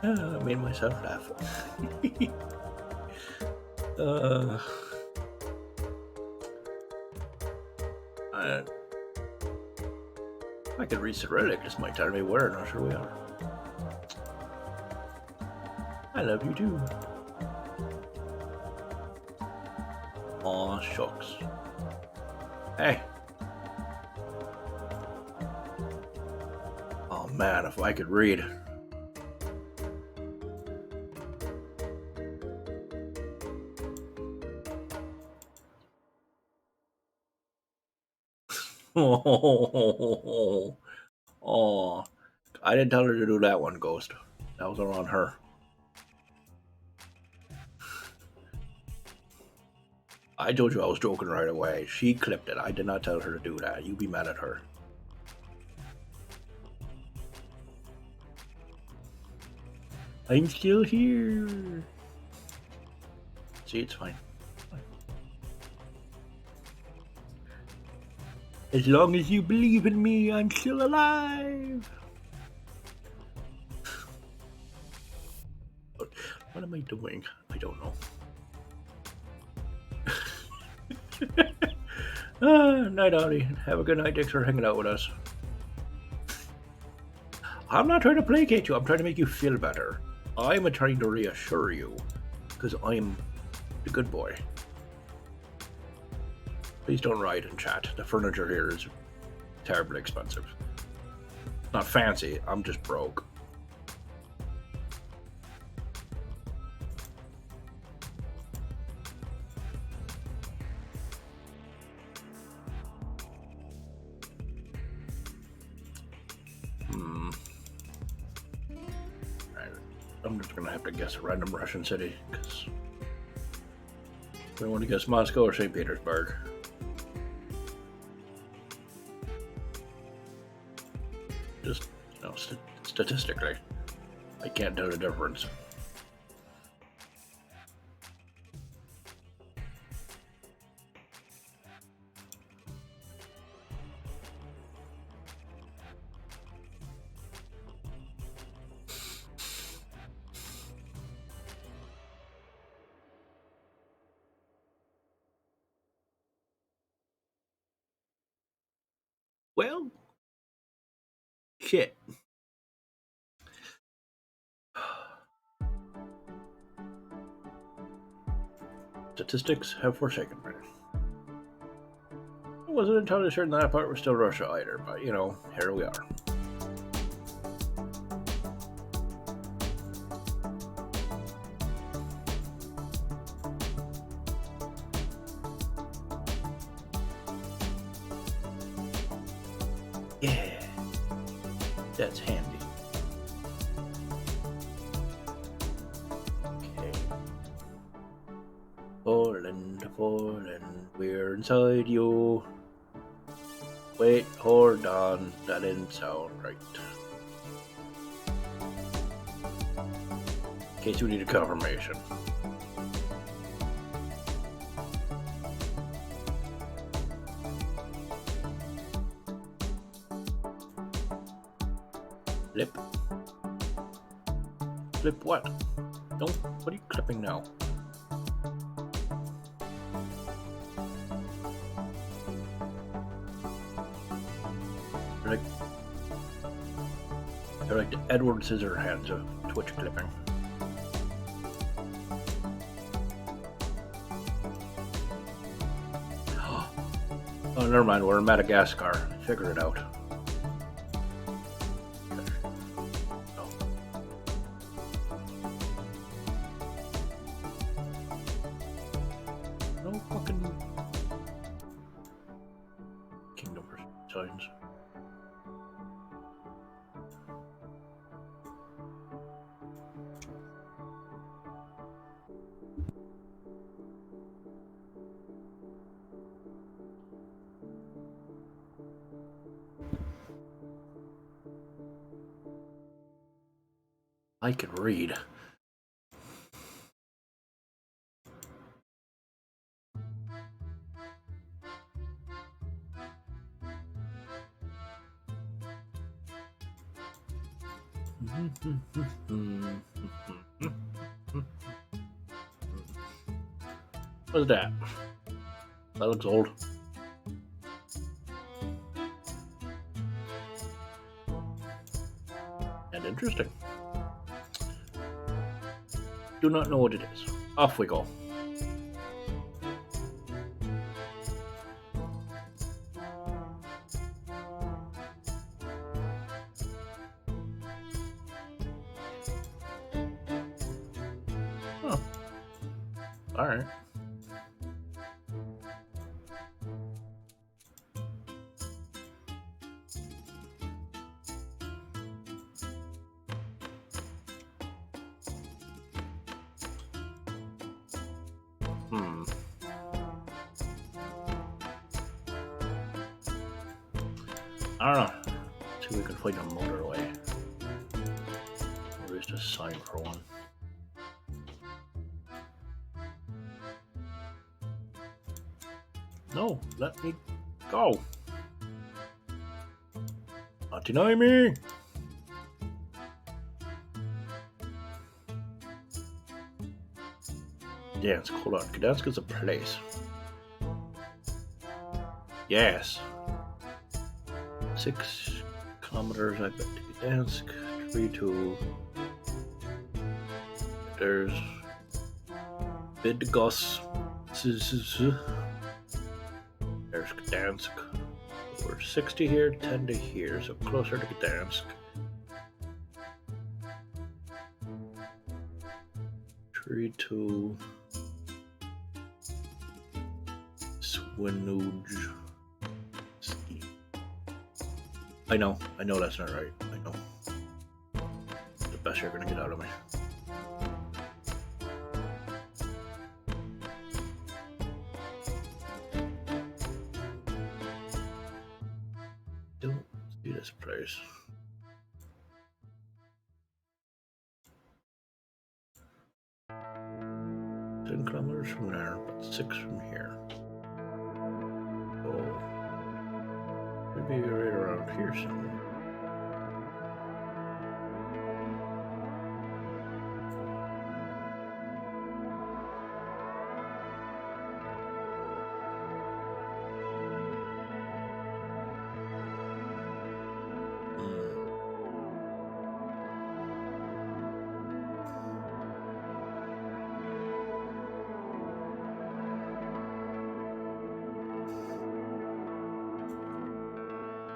I made myself laugh. I could read Cyrillic, this might tell me where, not sure we are. I love you too. Aw, shucks. Hey. Oh man, if I could read. Oh, I didn't tell her to do that one, Ghost. That was on her. I told you I was joking right away. She clipped it. I did not tell her to do that. You be mad at her. I'm still here. See, it's fine. As long as you believe in me, I'm still alive. What am I doing? I don't know. Night, Audie. Have a good night. Thanks for hanging out with us. I'm not trying to placate you. I'm trying to make you feel better. I'm trying to reassure you. Because I'm the good boy. Please don't write in chat. The furniture here is terribly expensive. Not fancy. I'm just broke. I'm just gonna have to guess a random Russian city because I don't want to guess Moscow or St. Petersburg. Just, you know, statistically, I can't tell the difference. Well, shit. Statistics have forsaken me. I wasn't entirely certain that part was still Russia either, but you know, here we are. Yeah, that's handy. Okay. Poland, Poland, we're inside you. Wait, hold on, that didn't sound right. In case we need a confirmation. Flip. Flip what? Don't. What are you clipping now? They're like the Edward Scissorhands of Twitch clipping. Oh, never mind. We're in Madagascar. Figure it out. No fucking kingdom for signs. I can read. What's that? That looks old. And interesting. Do not know what it is. Off we go. Oh. Alright. I don't know. See if we can find a motorway. Or just a sign for one. No, let me go. Not deny me. Gdansk, hold on. Gdansk is a place. Yes. 6 kilometers, I bet, to Gdansk. 3 to. There's. Bydgoszcz. There's Gdansk. We're 60 here, 10 to here, so closer to Gdansk. 3 to. Swinouj. I know that's not right. I know. The best you're gonna get out of me. this place. Ten kilometers from there, but 6 from here. Oh, maybe right around here somewhere.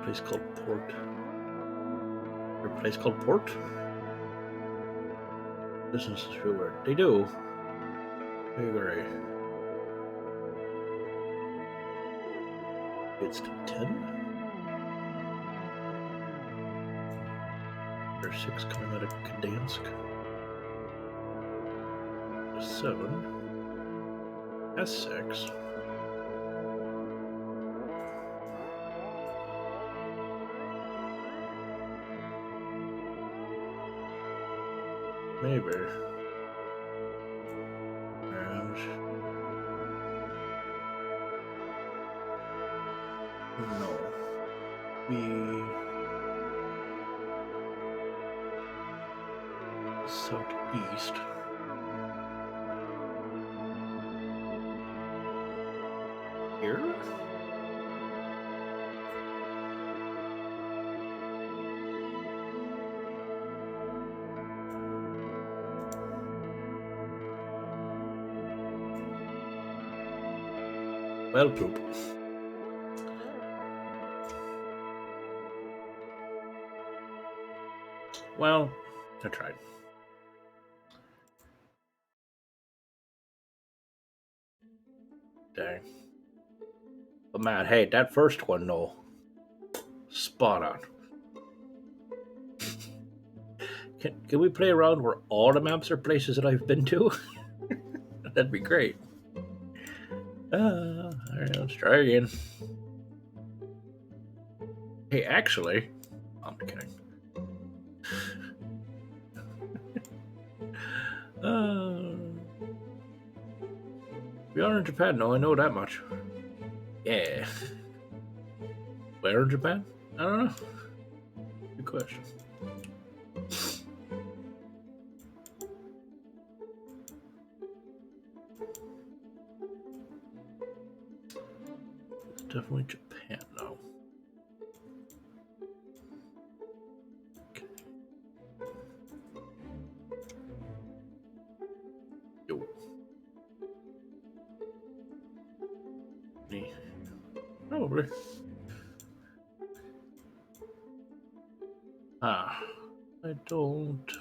Place called Port. Or a place called Port? Businesses feel weird. They do. I agree. It's to 10. There's 6 coming out of Gdansk. 7. S6. Maybe. And no. Southeast. Here? Well, poop. Well, I tried. Dang. But man, hey, that first one, though, spot on. Can we play around where all the maps are places that I've been to? That'd be great. Alright, let's try again. Hey, actually, I'm kidding. We are in Japan, no, I know that much. Yeah. Where in Japan? I don't know. Good question. It's definitely Japan now. Okay. Yo. Me. Probably. Ah, I don't.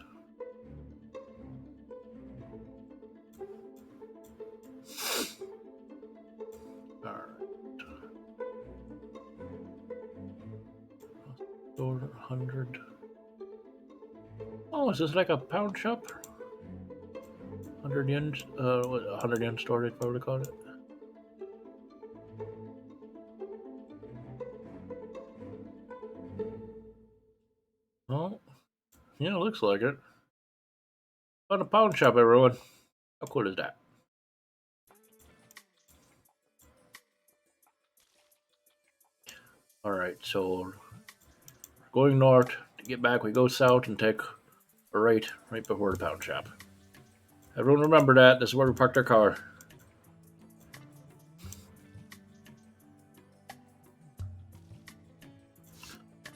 Alright. Store 100. Oh, is this like a pound shop? 100 yen, 100 yen store, they'd probably call it. Oh, yeah, looks like it. Found a pound shop, everyone. How cool is that? Alright, so going north. To get back, we go south and take a right before the pound shop. Everyone remember that. This is where we parked our car.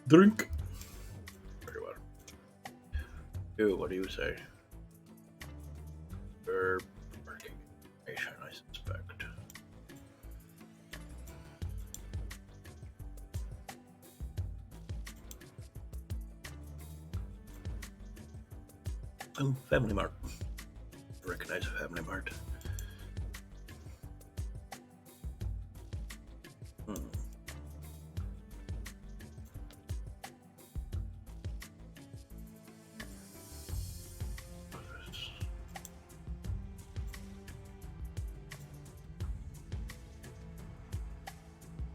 Drink. Very well. Ooh, what do you say? Parking information, I suspect. Oh, Family Mart. I recognize a Family Mart.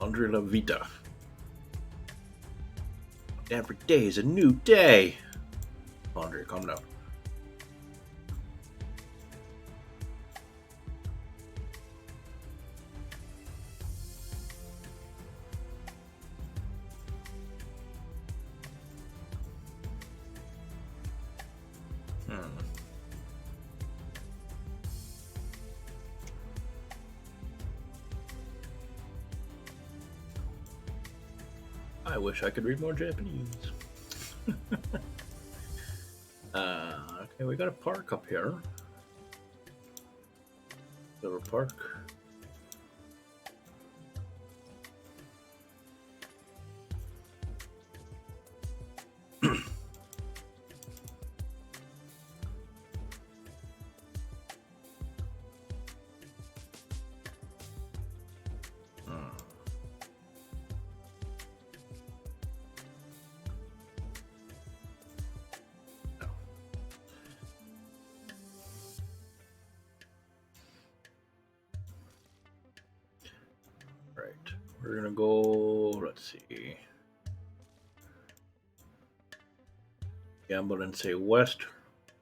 Andre La Vita. Every day is a new day. Andre, calm down. I wish I could read more Japanese. Okay, we got a park up here. Silver Park. Right, we're gonna go, let's see. Gamble and say west,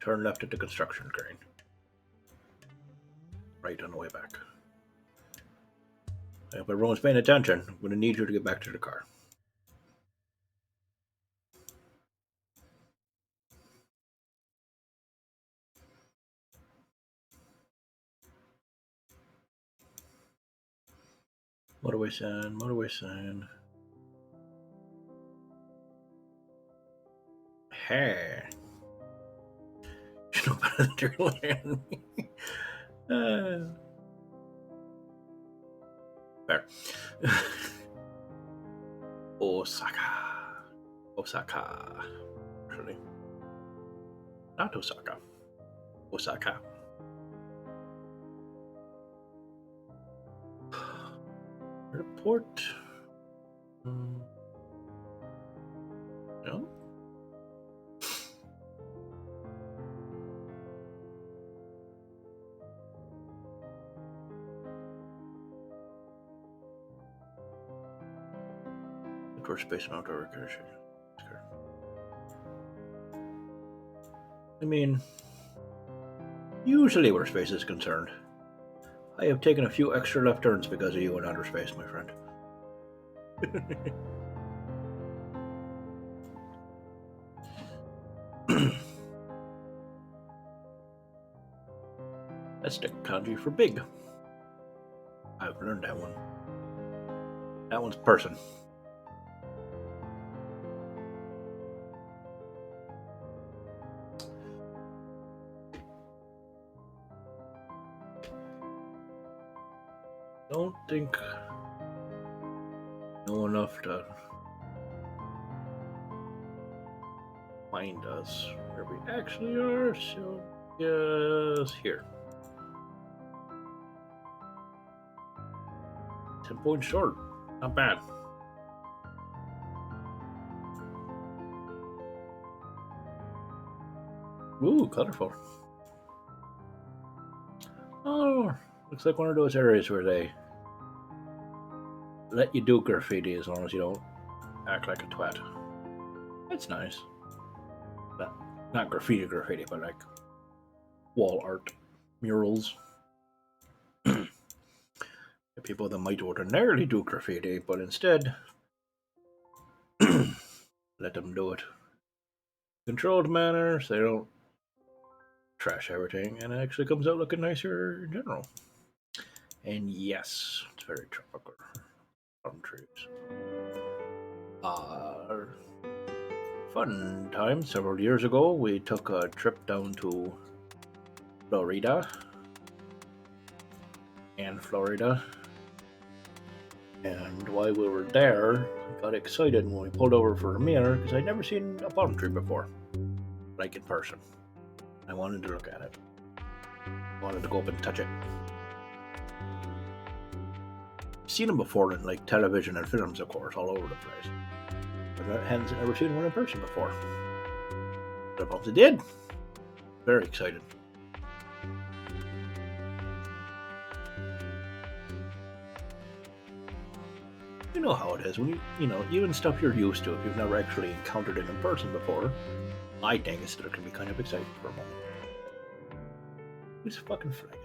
turn left at the construction crane. Right on the way back. I hope everyone's paying attention. I'm gonna need you to get back to the car. Motorway sign, motorway sign. Hey. You know better than you're looking at me. Fair. Osaka. Osaka. Actually. Not Osaka. Osaka. Airport. No. Indoor space and outdoor recreation. I mean, usually where space is concerned, I have taken a few extra left turns because of you in outer space, my friend. That's the kanji for big. I've learned that one. That one's person. Don't think know enough to find us where we actually are, so yes, here. 10 points short. Not bad. Ooh, colorful. Oh, looks like one of those areas where they let you do graffiti as long as you don't act like a twat. That's nice. Not graffiti, but like wall art, murals. The people that might ordinarily do graffiti, but instead let them do it in controlled manner so they don't trash everything, and it actually comes out looking nicer in general. And yes, it's very tropical. Palm trees. Fun time. Several years ago, we took a trip down to Florida. And while we were there, I got excited when we pulled over for a meal because I'd never seen a palm tree before, like in person. I wanted to look at it. I wanted to go up and touch it. I've seen them before in like television and films, of course, all over the place. But I hadn't ever seen one in person before. But I did. Very excited. You know how it is when even stuff you're used to if you've never actually encountered it in person before. I think it still can be kind of exciting for a moment. Who's fucking flag?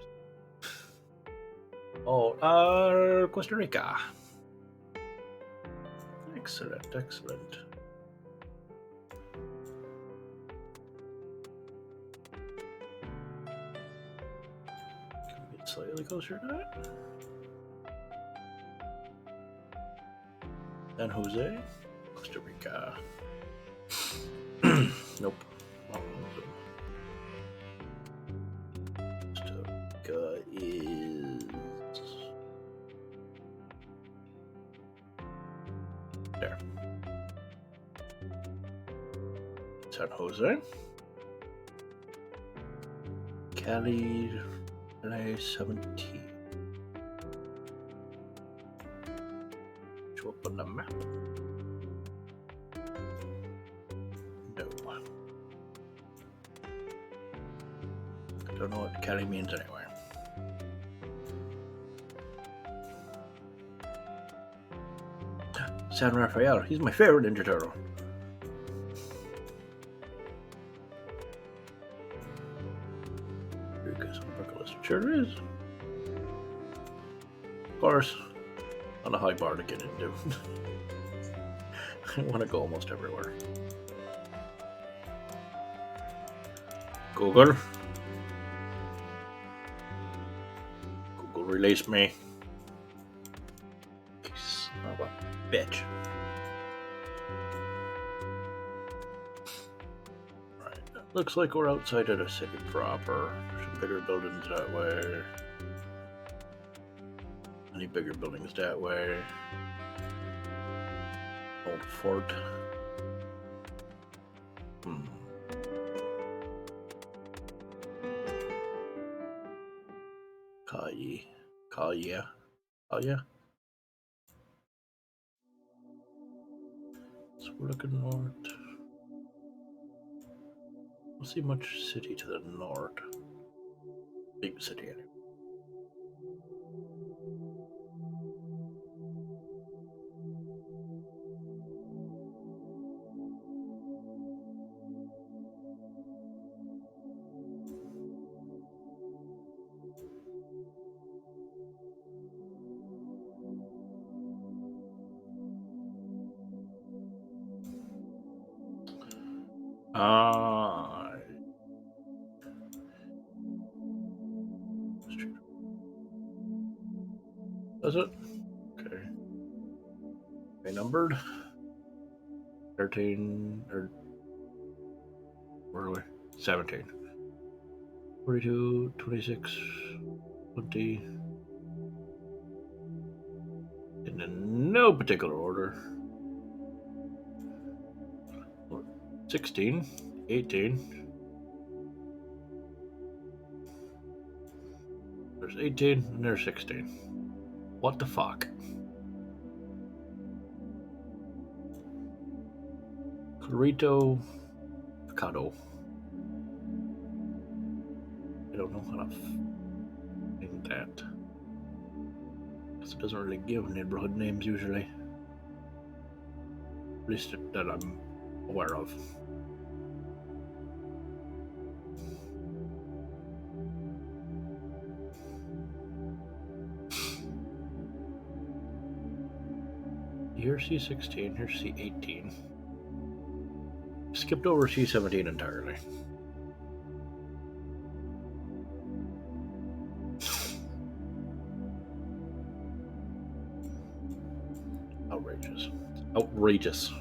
Oh, Costa Rica. Excellent, excellent. Can we get slightly closer to that? San Jose, Costa Rica. Nope. Costa Rica is there. San Jose. Cali, LA 17. Show up on the map. No. I don't know what Cali means anyway. San Rafael. He's my favorite Ninja Turtle. Sure is. Of course, on a high bar to get into. I want to go almost everywhere. Google. Google, release me. Son of a bitch. Right. Looks like we're outside of the city proper. Some bigger buildings that way. Any bigger buildings that way. Old fort. Kaya. So we're looking north. Don't see much city to the north. Big city anyway. Does it? Okay. Okay, numbered. 13 or where are we? 17. 42, 26, 20. In no particular order. 16, 18. There's 18 and there's 16. What the fuck? Clarito Picado. I don't know how to find that. Because it doesn't really give neighborhood names usually. At least that I'm aware of. Here's C16, here's C18. Skipped over C17 entirely. Outrageous. Outrageous.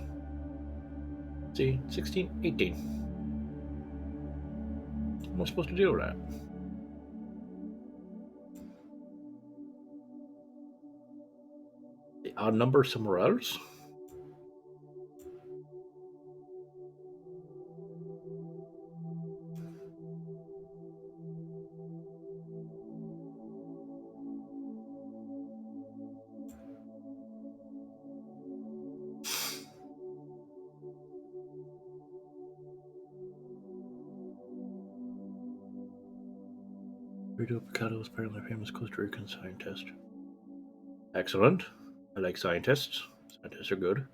See, 16, 18. What am I supposed to do with that? The odd number somewhere else? Rito Picado is apparently a famous Costa Rican scientist. Excellent. I like scientists. Scientists are good.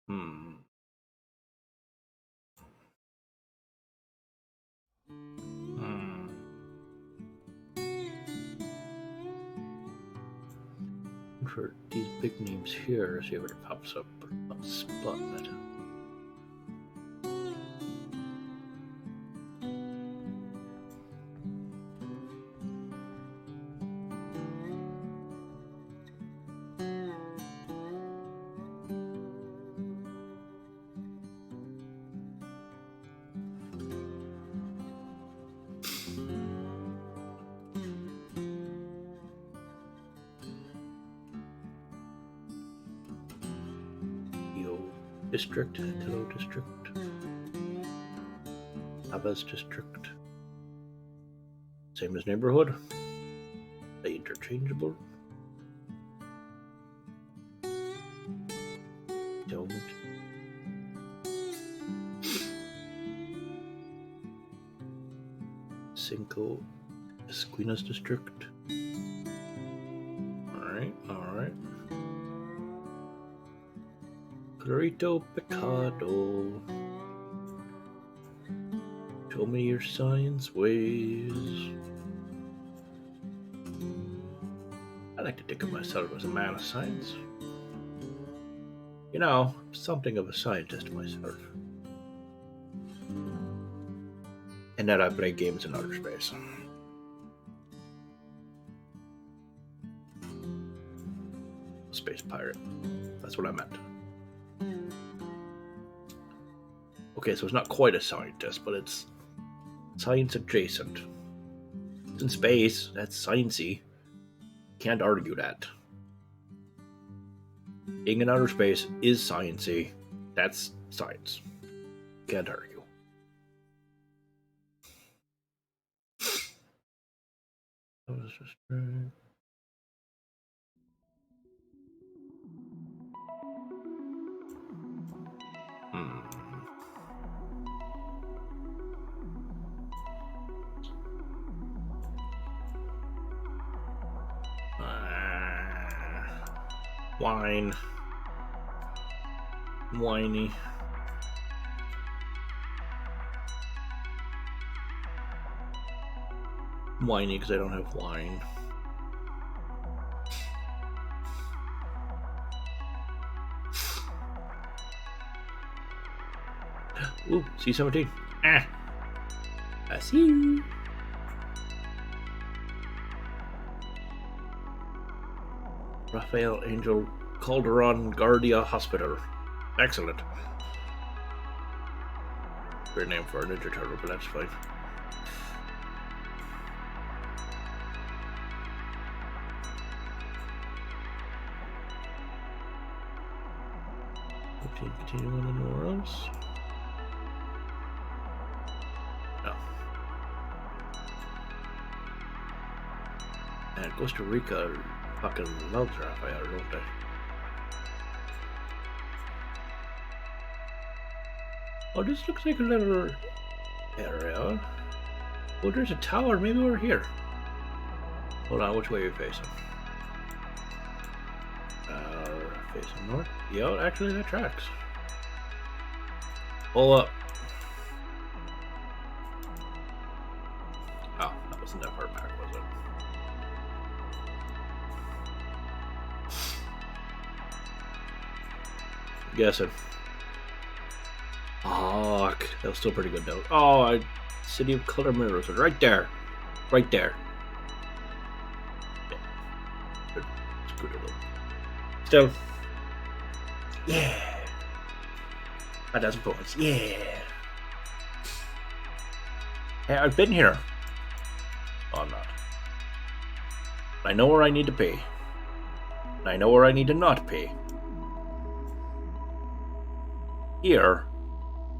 Hmm. Hmm. For these big names here, see if it pops up. Not spotting it. District, Hello District, Abbas District. Same as neighborhood. They interchangeable. Don't. Cinco Esquinas District. Alright, alright. Clarito Picado. Show me your science ways. I like to think of myself as a man of science. You know, something of a scientist myself. And that I play games in outer space. Space pirate. That's what I meant. Okay, so it's not quite a scientist, but it's science adjacent. It's in space, that's sciencey. Can't argue that. Being in outer space is sciencey. That's science. Can't argue. That was just right. Wine. Whiny. Whiny because I don't have wine. Ooh, C-17. Ah! I see you. Rafael Angel Calderon Guardia Hospital. Excellent. Weird name for a Ninja Turtle, but that's fine. Continue on anywhere else? No. And Costa Rica fucking loves Rafael, don't they? Oh, this looks like a little area. Oh, there's a tower. Maybe we're here. Hold on, which way are you facing? Facing north? Yeah, actually that tracks. Pull up. Oh, that wasn't that far back, was it? Guessing. Fuck. That was still pretty good though. Oh, City of Color Mirrors. Right there. Right there. Yeah. Good. It's good. Still. Yeah. 1,000 points. Yeah. Hey, I've been here. Oh, I'm not. I know where I need to pay. And I know where I need to not pay. Here.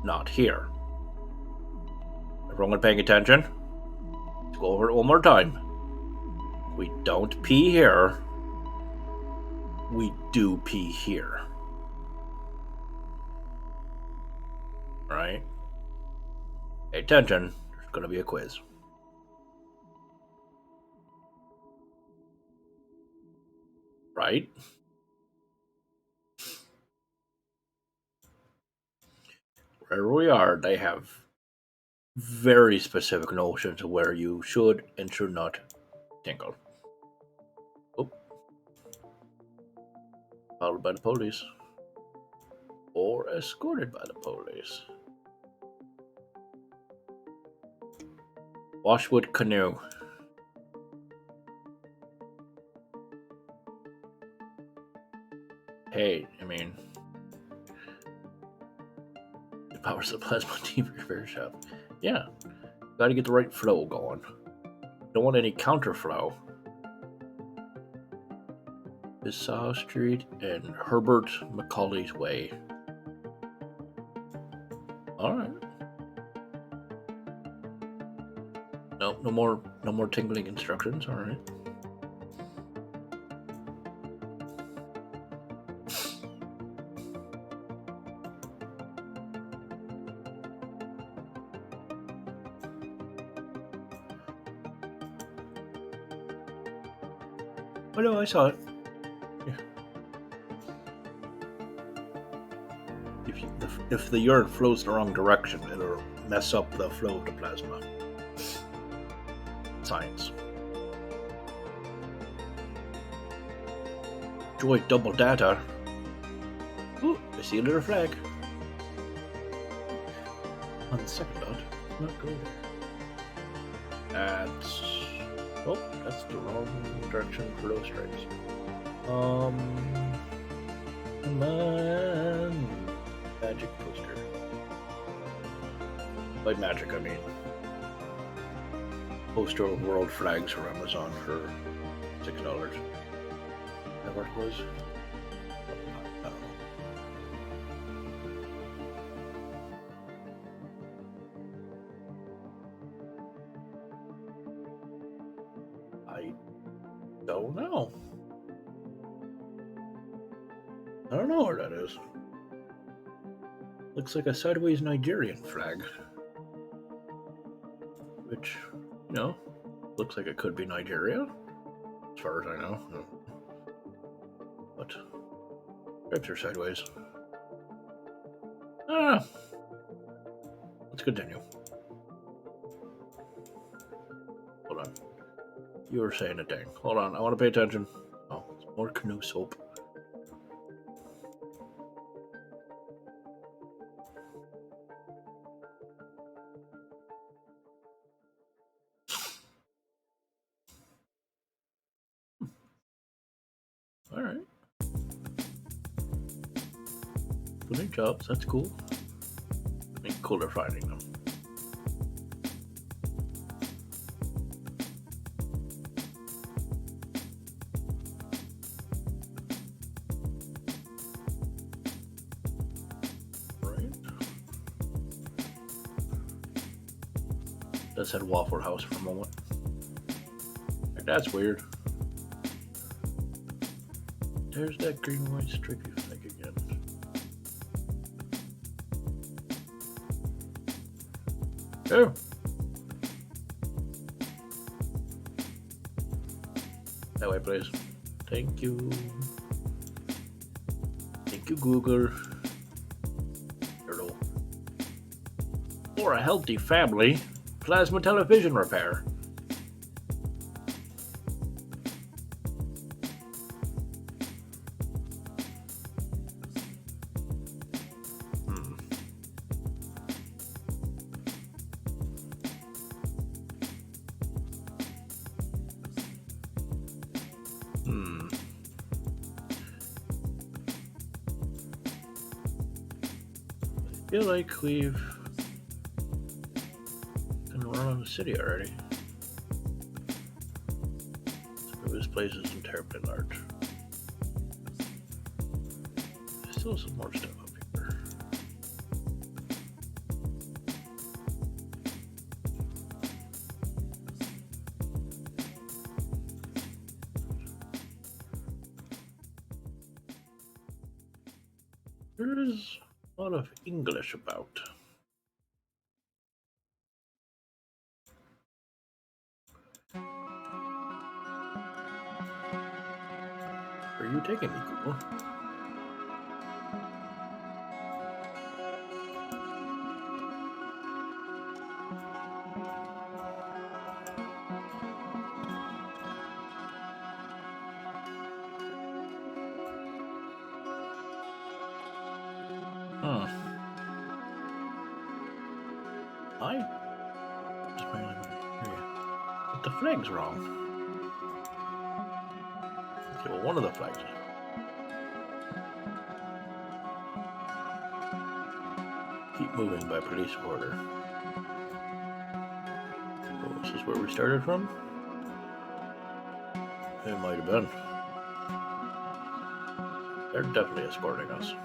Not here. Everyone paying attention? Let's go over it one more time. We don't pee here. We do pee here. Right? Pay attention, there's gonna be a quiz. Right? Wherever we are, they have very specific notions of where you should and should not tinkle. Oh. Followed by the police. Or escorted by the police. Washwood Canoe. Hey, I mean, it powers the plasma TV repair shop. Yeah, gotta get the right flow going. Don't want any counterflow. Bissau Street and Herbert Macaulay's Way. Alright. Nope, no more tingling instructions, alright. Oh no, I saw it. Yeah. If the urine flows the wrong direction, it'll mess up the flow of the plasma. Science. Joy double data. Ooh, I see a little flag. On the second dot, not go there. Oh, that's the wrong direction for those stripes. Come on. Magic poster. By magic, I mean poster of world flags for Amazon for $6. Is that what it was? I don't know. I don't know. I don't know where that is. Looks like a sideways Nigerian flag. Which, you know, looks like it could be Nigeria, as far as I know. But stripes are sideways. Ah, let's continue. Hold on. You were saying a thing. Hold on, I want to pay attention. Oh, it's more canoe soap. Alright. Good jobs, that's cool. I mean, cooler finding them. Right. That said Waffle House for a moment. Like, that's weird. There's that green and white stripy flag again. Oh. That way, please. Thank you. Thank you, Google. Turtle. For a healthy family, plasma television repair. I feel like we've been around the city already. So this place isn't terribly large. There's still some more stuff up here. There is a lot of English about. are you taking me, Google? But the flag's wrong. Okay, well, one of the flags is wrong. Keep moving by police order. Oh, this is where we started from? It might have been. They're definitely escorting us.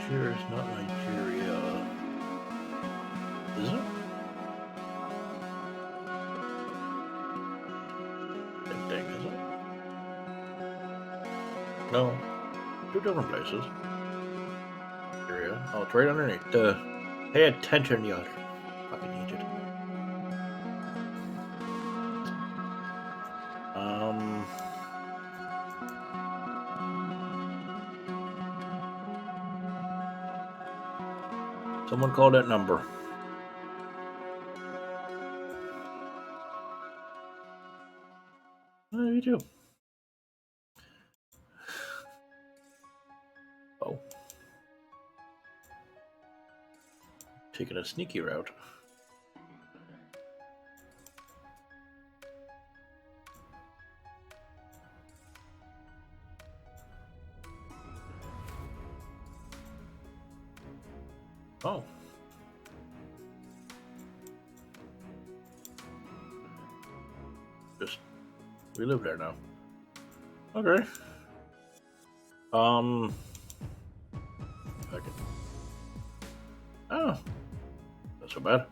Nigeria is not Nigeria. Is it? Same thing, is it? No. Two different places. Nigeria. Oh, it's right underneath. Pay attention, you fucking idiot. Someone call that number. What do you do? Oh. Taking a sneaky route. Oh. We live there now. Okay. Okay. Oh. Not so bad.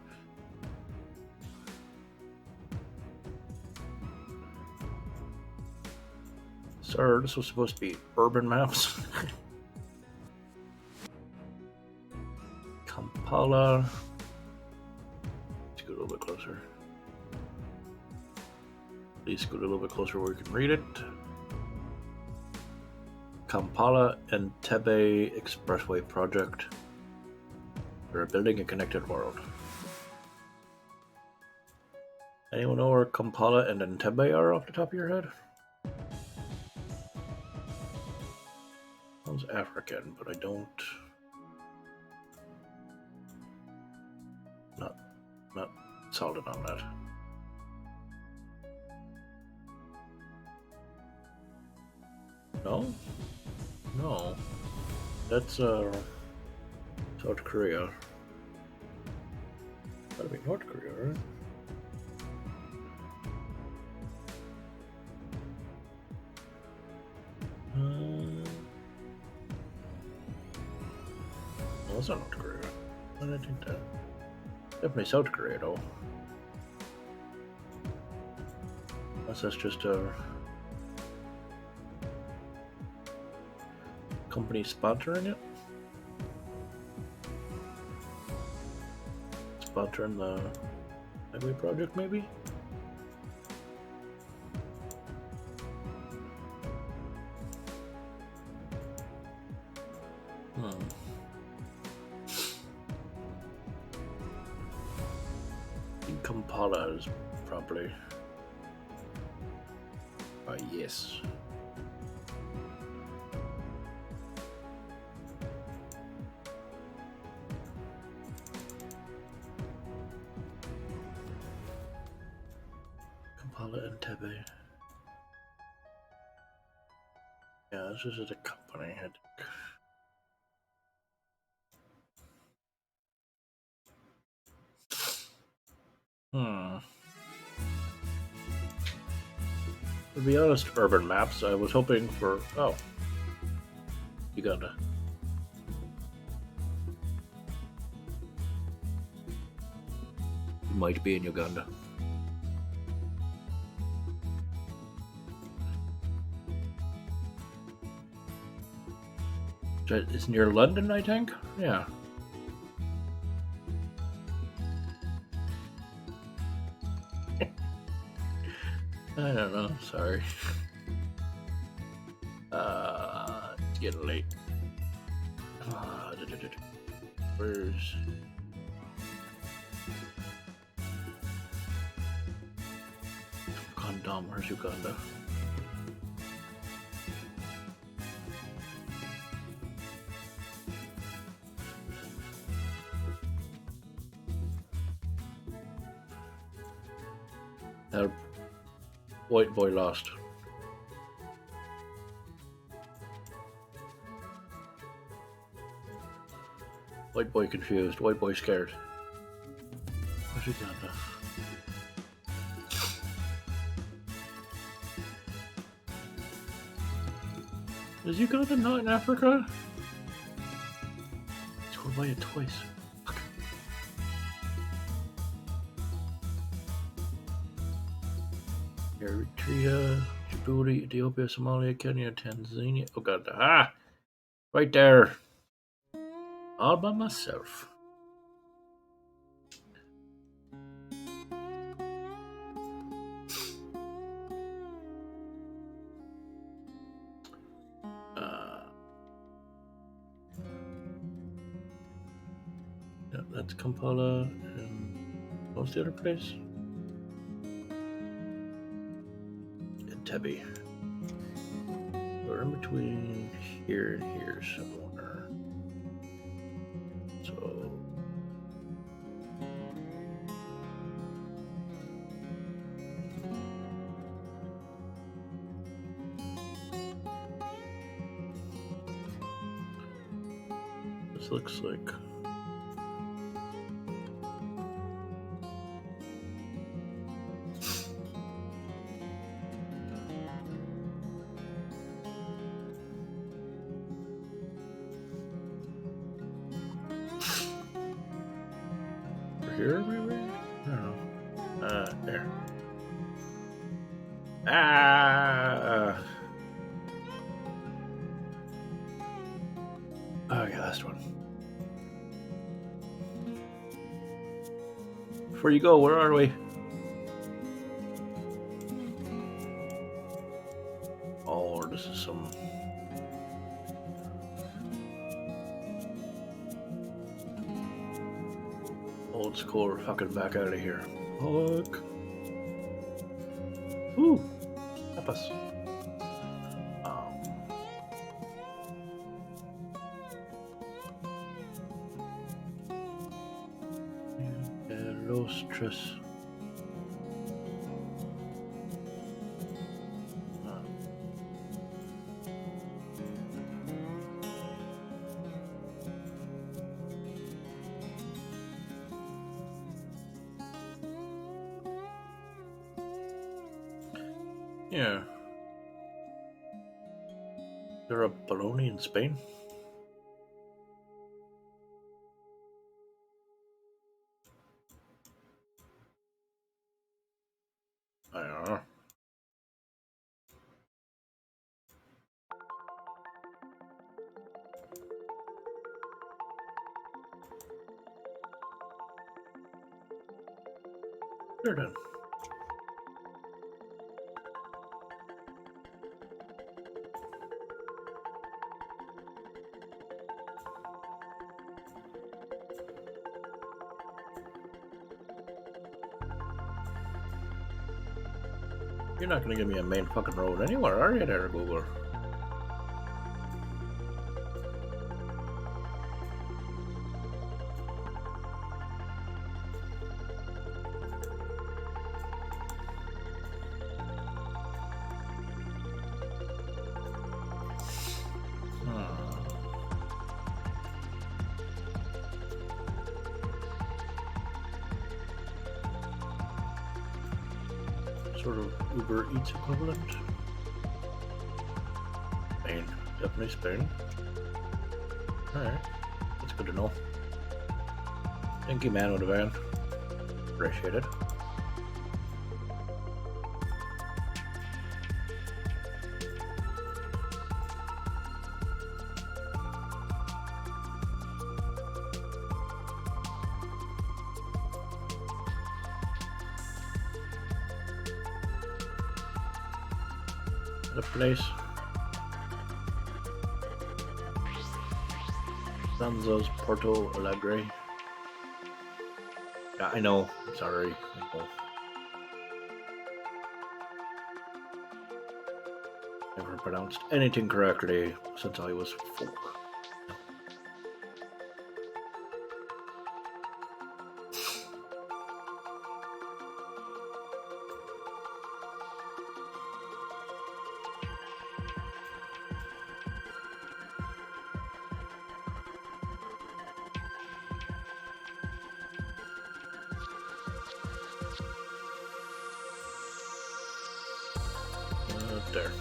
Sir, this was supposed to be urban maps. Kampala. Let's go a little bit closer. Please go a little bit closer where we can read it. Kampala Entebbe Expressway Project. We're building a connected world. Anyone know where Kampala and Entebbe are off the top of your head? Sounds African, but I don't. Not solid on that. No? No. That's South Korea. Gotta be North Korea, right? Well, that's not North Korea. Why did I think that? Definitely South Korea, though. Unless that's just a company sponsoring it? Sponsoring the highway project, maybe? Kampala is probably. Yes. Kampala Entebbe. Yeah, this is a company. To be honest, urban maps, I was hoping for. Oh. Uganda. You might be in Uganda. It's near London, I think. Yeah. I don't know. Sorry. It's getting late. Where's Condom? Where's Uganda? White boy lost. White boy confused. White boy scared. Where's Uganda? Is Uganda not in Africa? I drove by it twice. Fuck. Eritrea, Djibouti, Ethiopia, Somalia, Kenya, Tanzania. Uganda. Ah! Right there. All by myself. Yeah, that's Kampala. And what was the other place? Entebbe. We're in between here and here somewhere. So this looks like here maybe? I don't know. There. Ah! Oh yeah, last one. Before you go, where are we? Oh, this is some old school. We're fucking back out of here. Fuck. Woo! Help us. Los Tres. Yeah. There a bologna in Spain? I don't know. They're done. You're not gonna give me a main fucking road anywhere, are you there, Google? Sort of Uber Eats equivalent. Spain, definitely Spain. Alright. That's good to know. Thank you, man with the van. Appreciate it. The place. Sanzo's Porto Alegre. Yeah, I know. Sorry. I know. Never pronounced anything correctly since I was 4. There.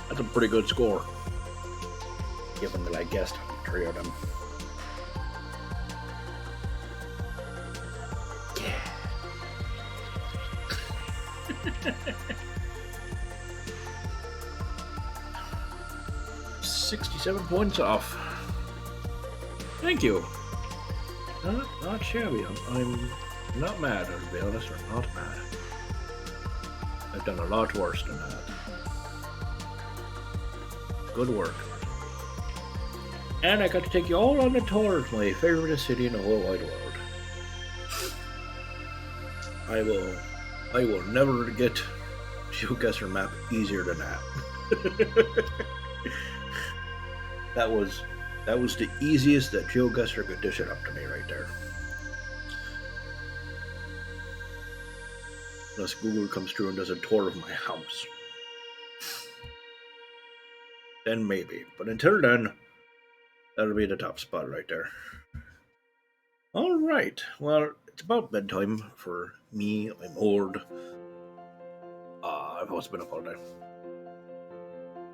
That's a pretty good score, given that I guessed 3 of them. Yeah. 67 points off. Thank you. Not shabby. I'm not mad, to be honest. I'm not mad. I've done a lot worse than that. Good work. And I got to take you all on a tour of my favorite city in the whole wide world. I will never get Geoguessr map easier than that. That was the easiest that Geoguessr could dish it up to me right there. Unless Google comes through and does a tour of my house. Then maybe. But until then, that'll be the top spot right there. Alright, well, it's about bedtime for me. I'm old. I've always been up all day.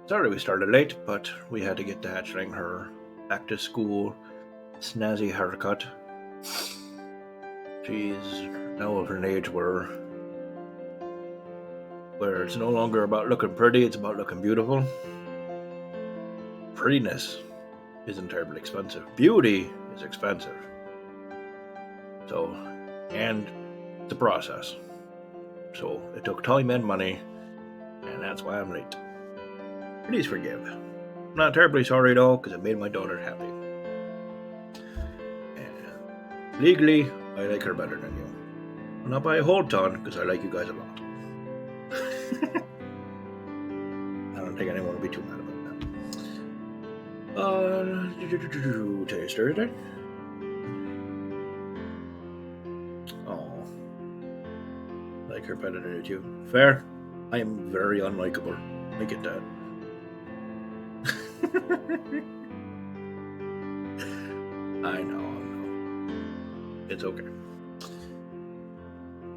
Sorry we started late, but we had to get the hatchling her back to school. Snazzy haircut. She's now of an age where it's no longer about looking pretty, it's about looking beautiful. Prettiness isn't terribly expensive. Beauty is expensive. So, and the process. So it took time and money, and that's why I'm late. Please forgive. I'm not terribly sorry though, because it made my daughter happy. And legally, I like her better than you. Not by a whole ton, because I like you guys a lot. I don't think anyone will be too mad about that. Today's Thursday. Oh, like her better than you too. Fair. I am very unlikable. I get that. I know. It's okay.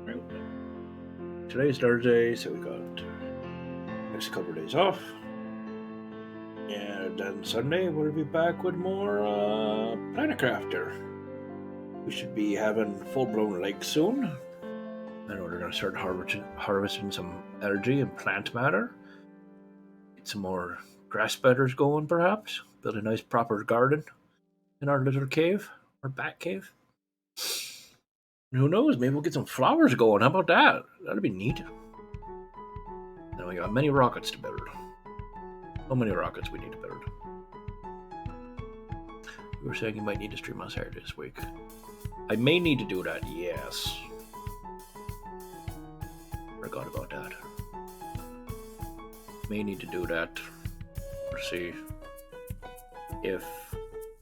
Right. Today's Thursday, so we got next couple of days off. And then Sunday we'll be back with more Planet Crafter. We should be having full-blown lakes soon. I know we're going to start harvesting some energy and plant matter. Get some more grass bedders going, perhaps. Build a nice proper garden in our little cave, our bat cave. And who knows, maybe we'll get some flowers going. How about that? That'd be neat. And we got many rockets to build. How many rockets we need to build? You were saying you might need to stream on Saturday this week. I may need to do that, yes. Forgot about that. May need to do that. Let's see. If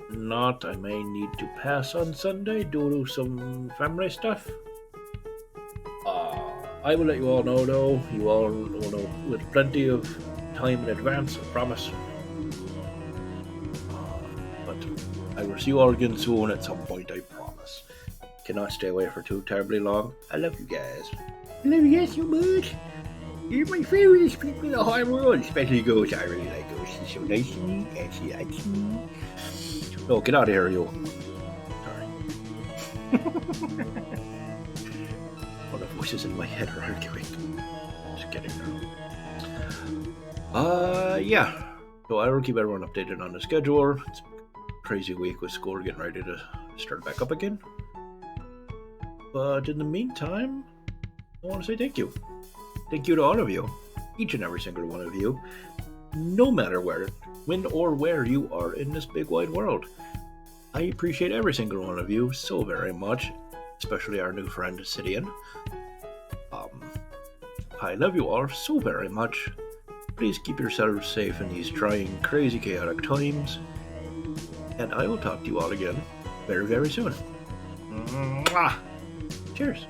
not, I may need to pass on Sunday due to some family stuff. I will let you all know though. You all will know with plenty of time in advance, I promise. But I will see you all again soon at some point, I promise. cannot stay away for too terribly long. I love you guys. I love you guys so much. You're my favorite people in the whole world, especially Ghost. I really like Ghost. She's so nice to me, and she likes me. Oh, get out of here, you. Sorry. All the voices in my head are arguing. Just kidding. Yeah. So I will keep everyone updated on the schedule. It's a crazy week with school getting ready to start back up again. But in the meantime, I want to say thank you. Thank you to all of you. Each and every single one of you. No matter where, when, or where you are in this big wide world. I appreciate every single one of you so very much. Especially our new friend, Sidian. I love you all so very much. Please keep yourselves safe in these trying, crazy, chaotic times. And I will talk to you all again very, very soon. Mwah! Cheers.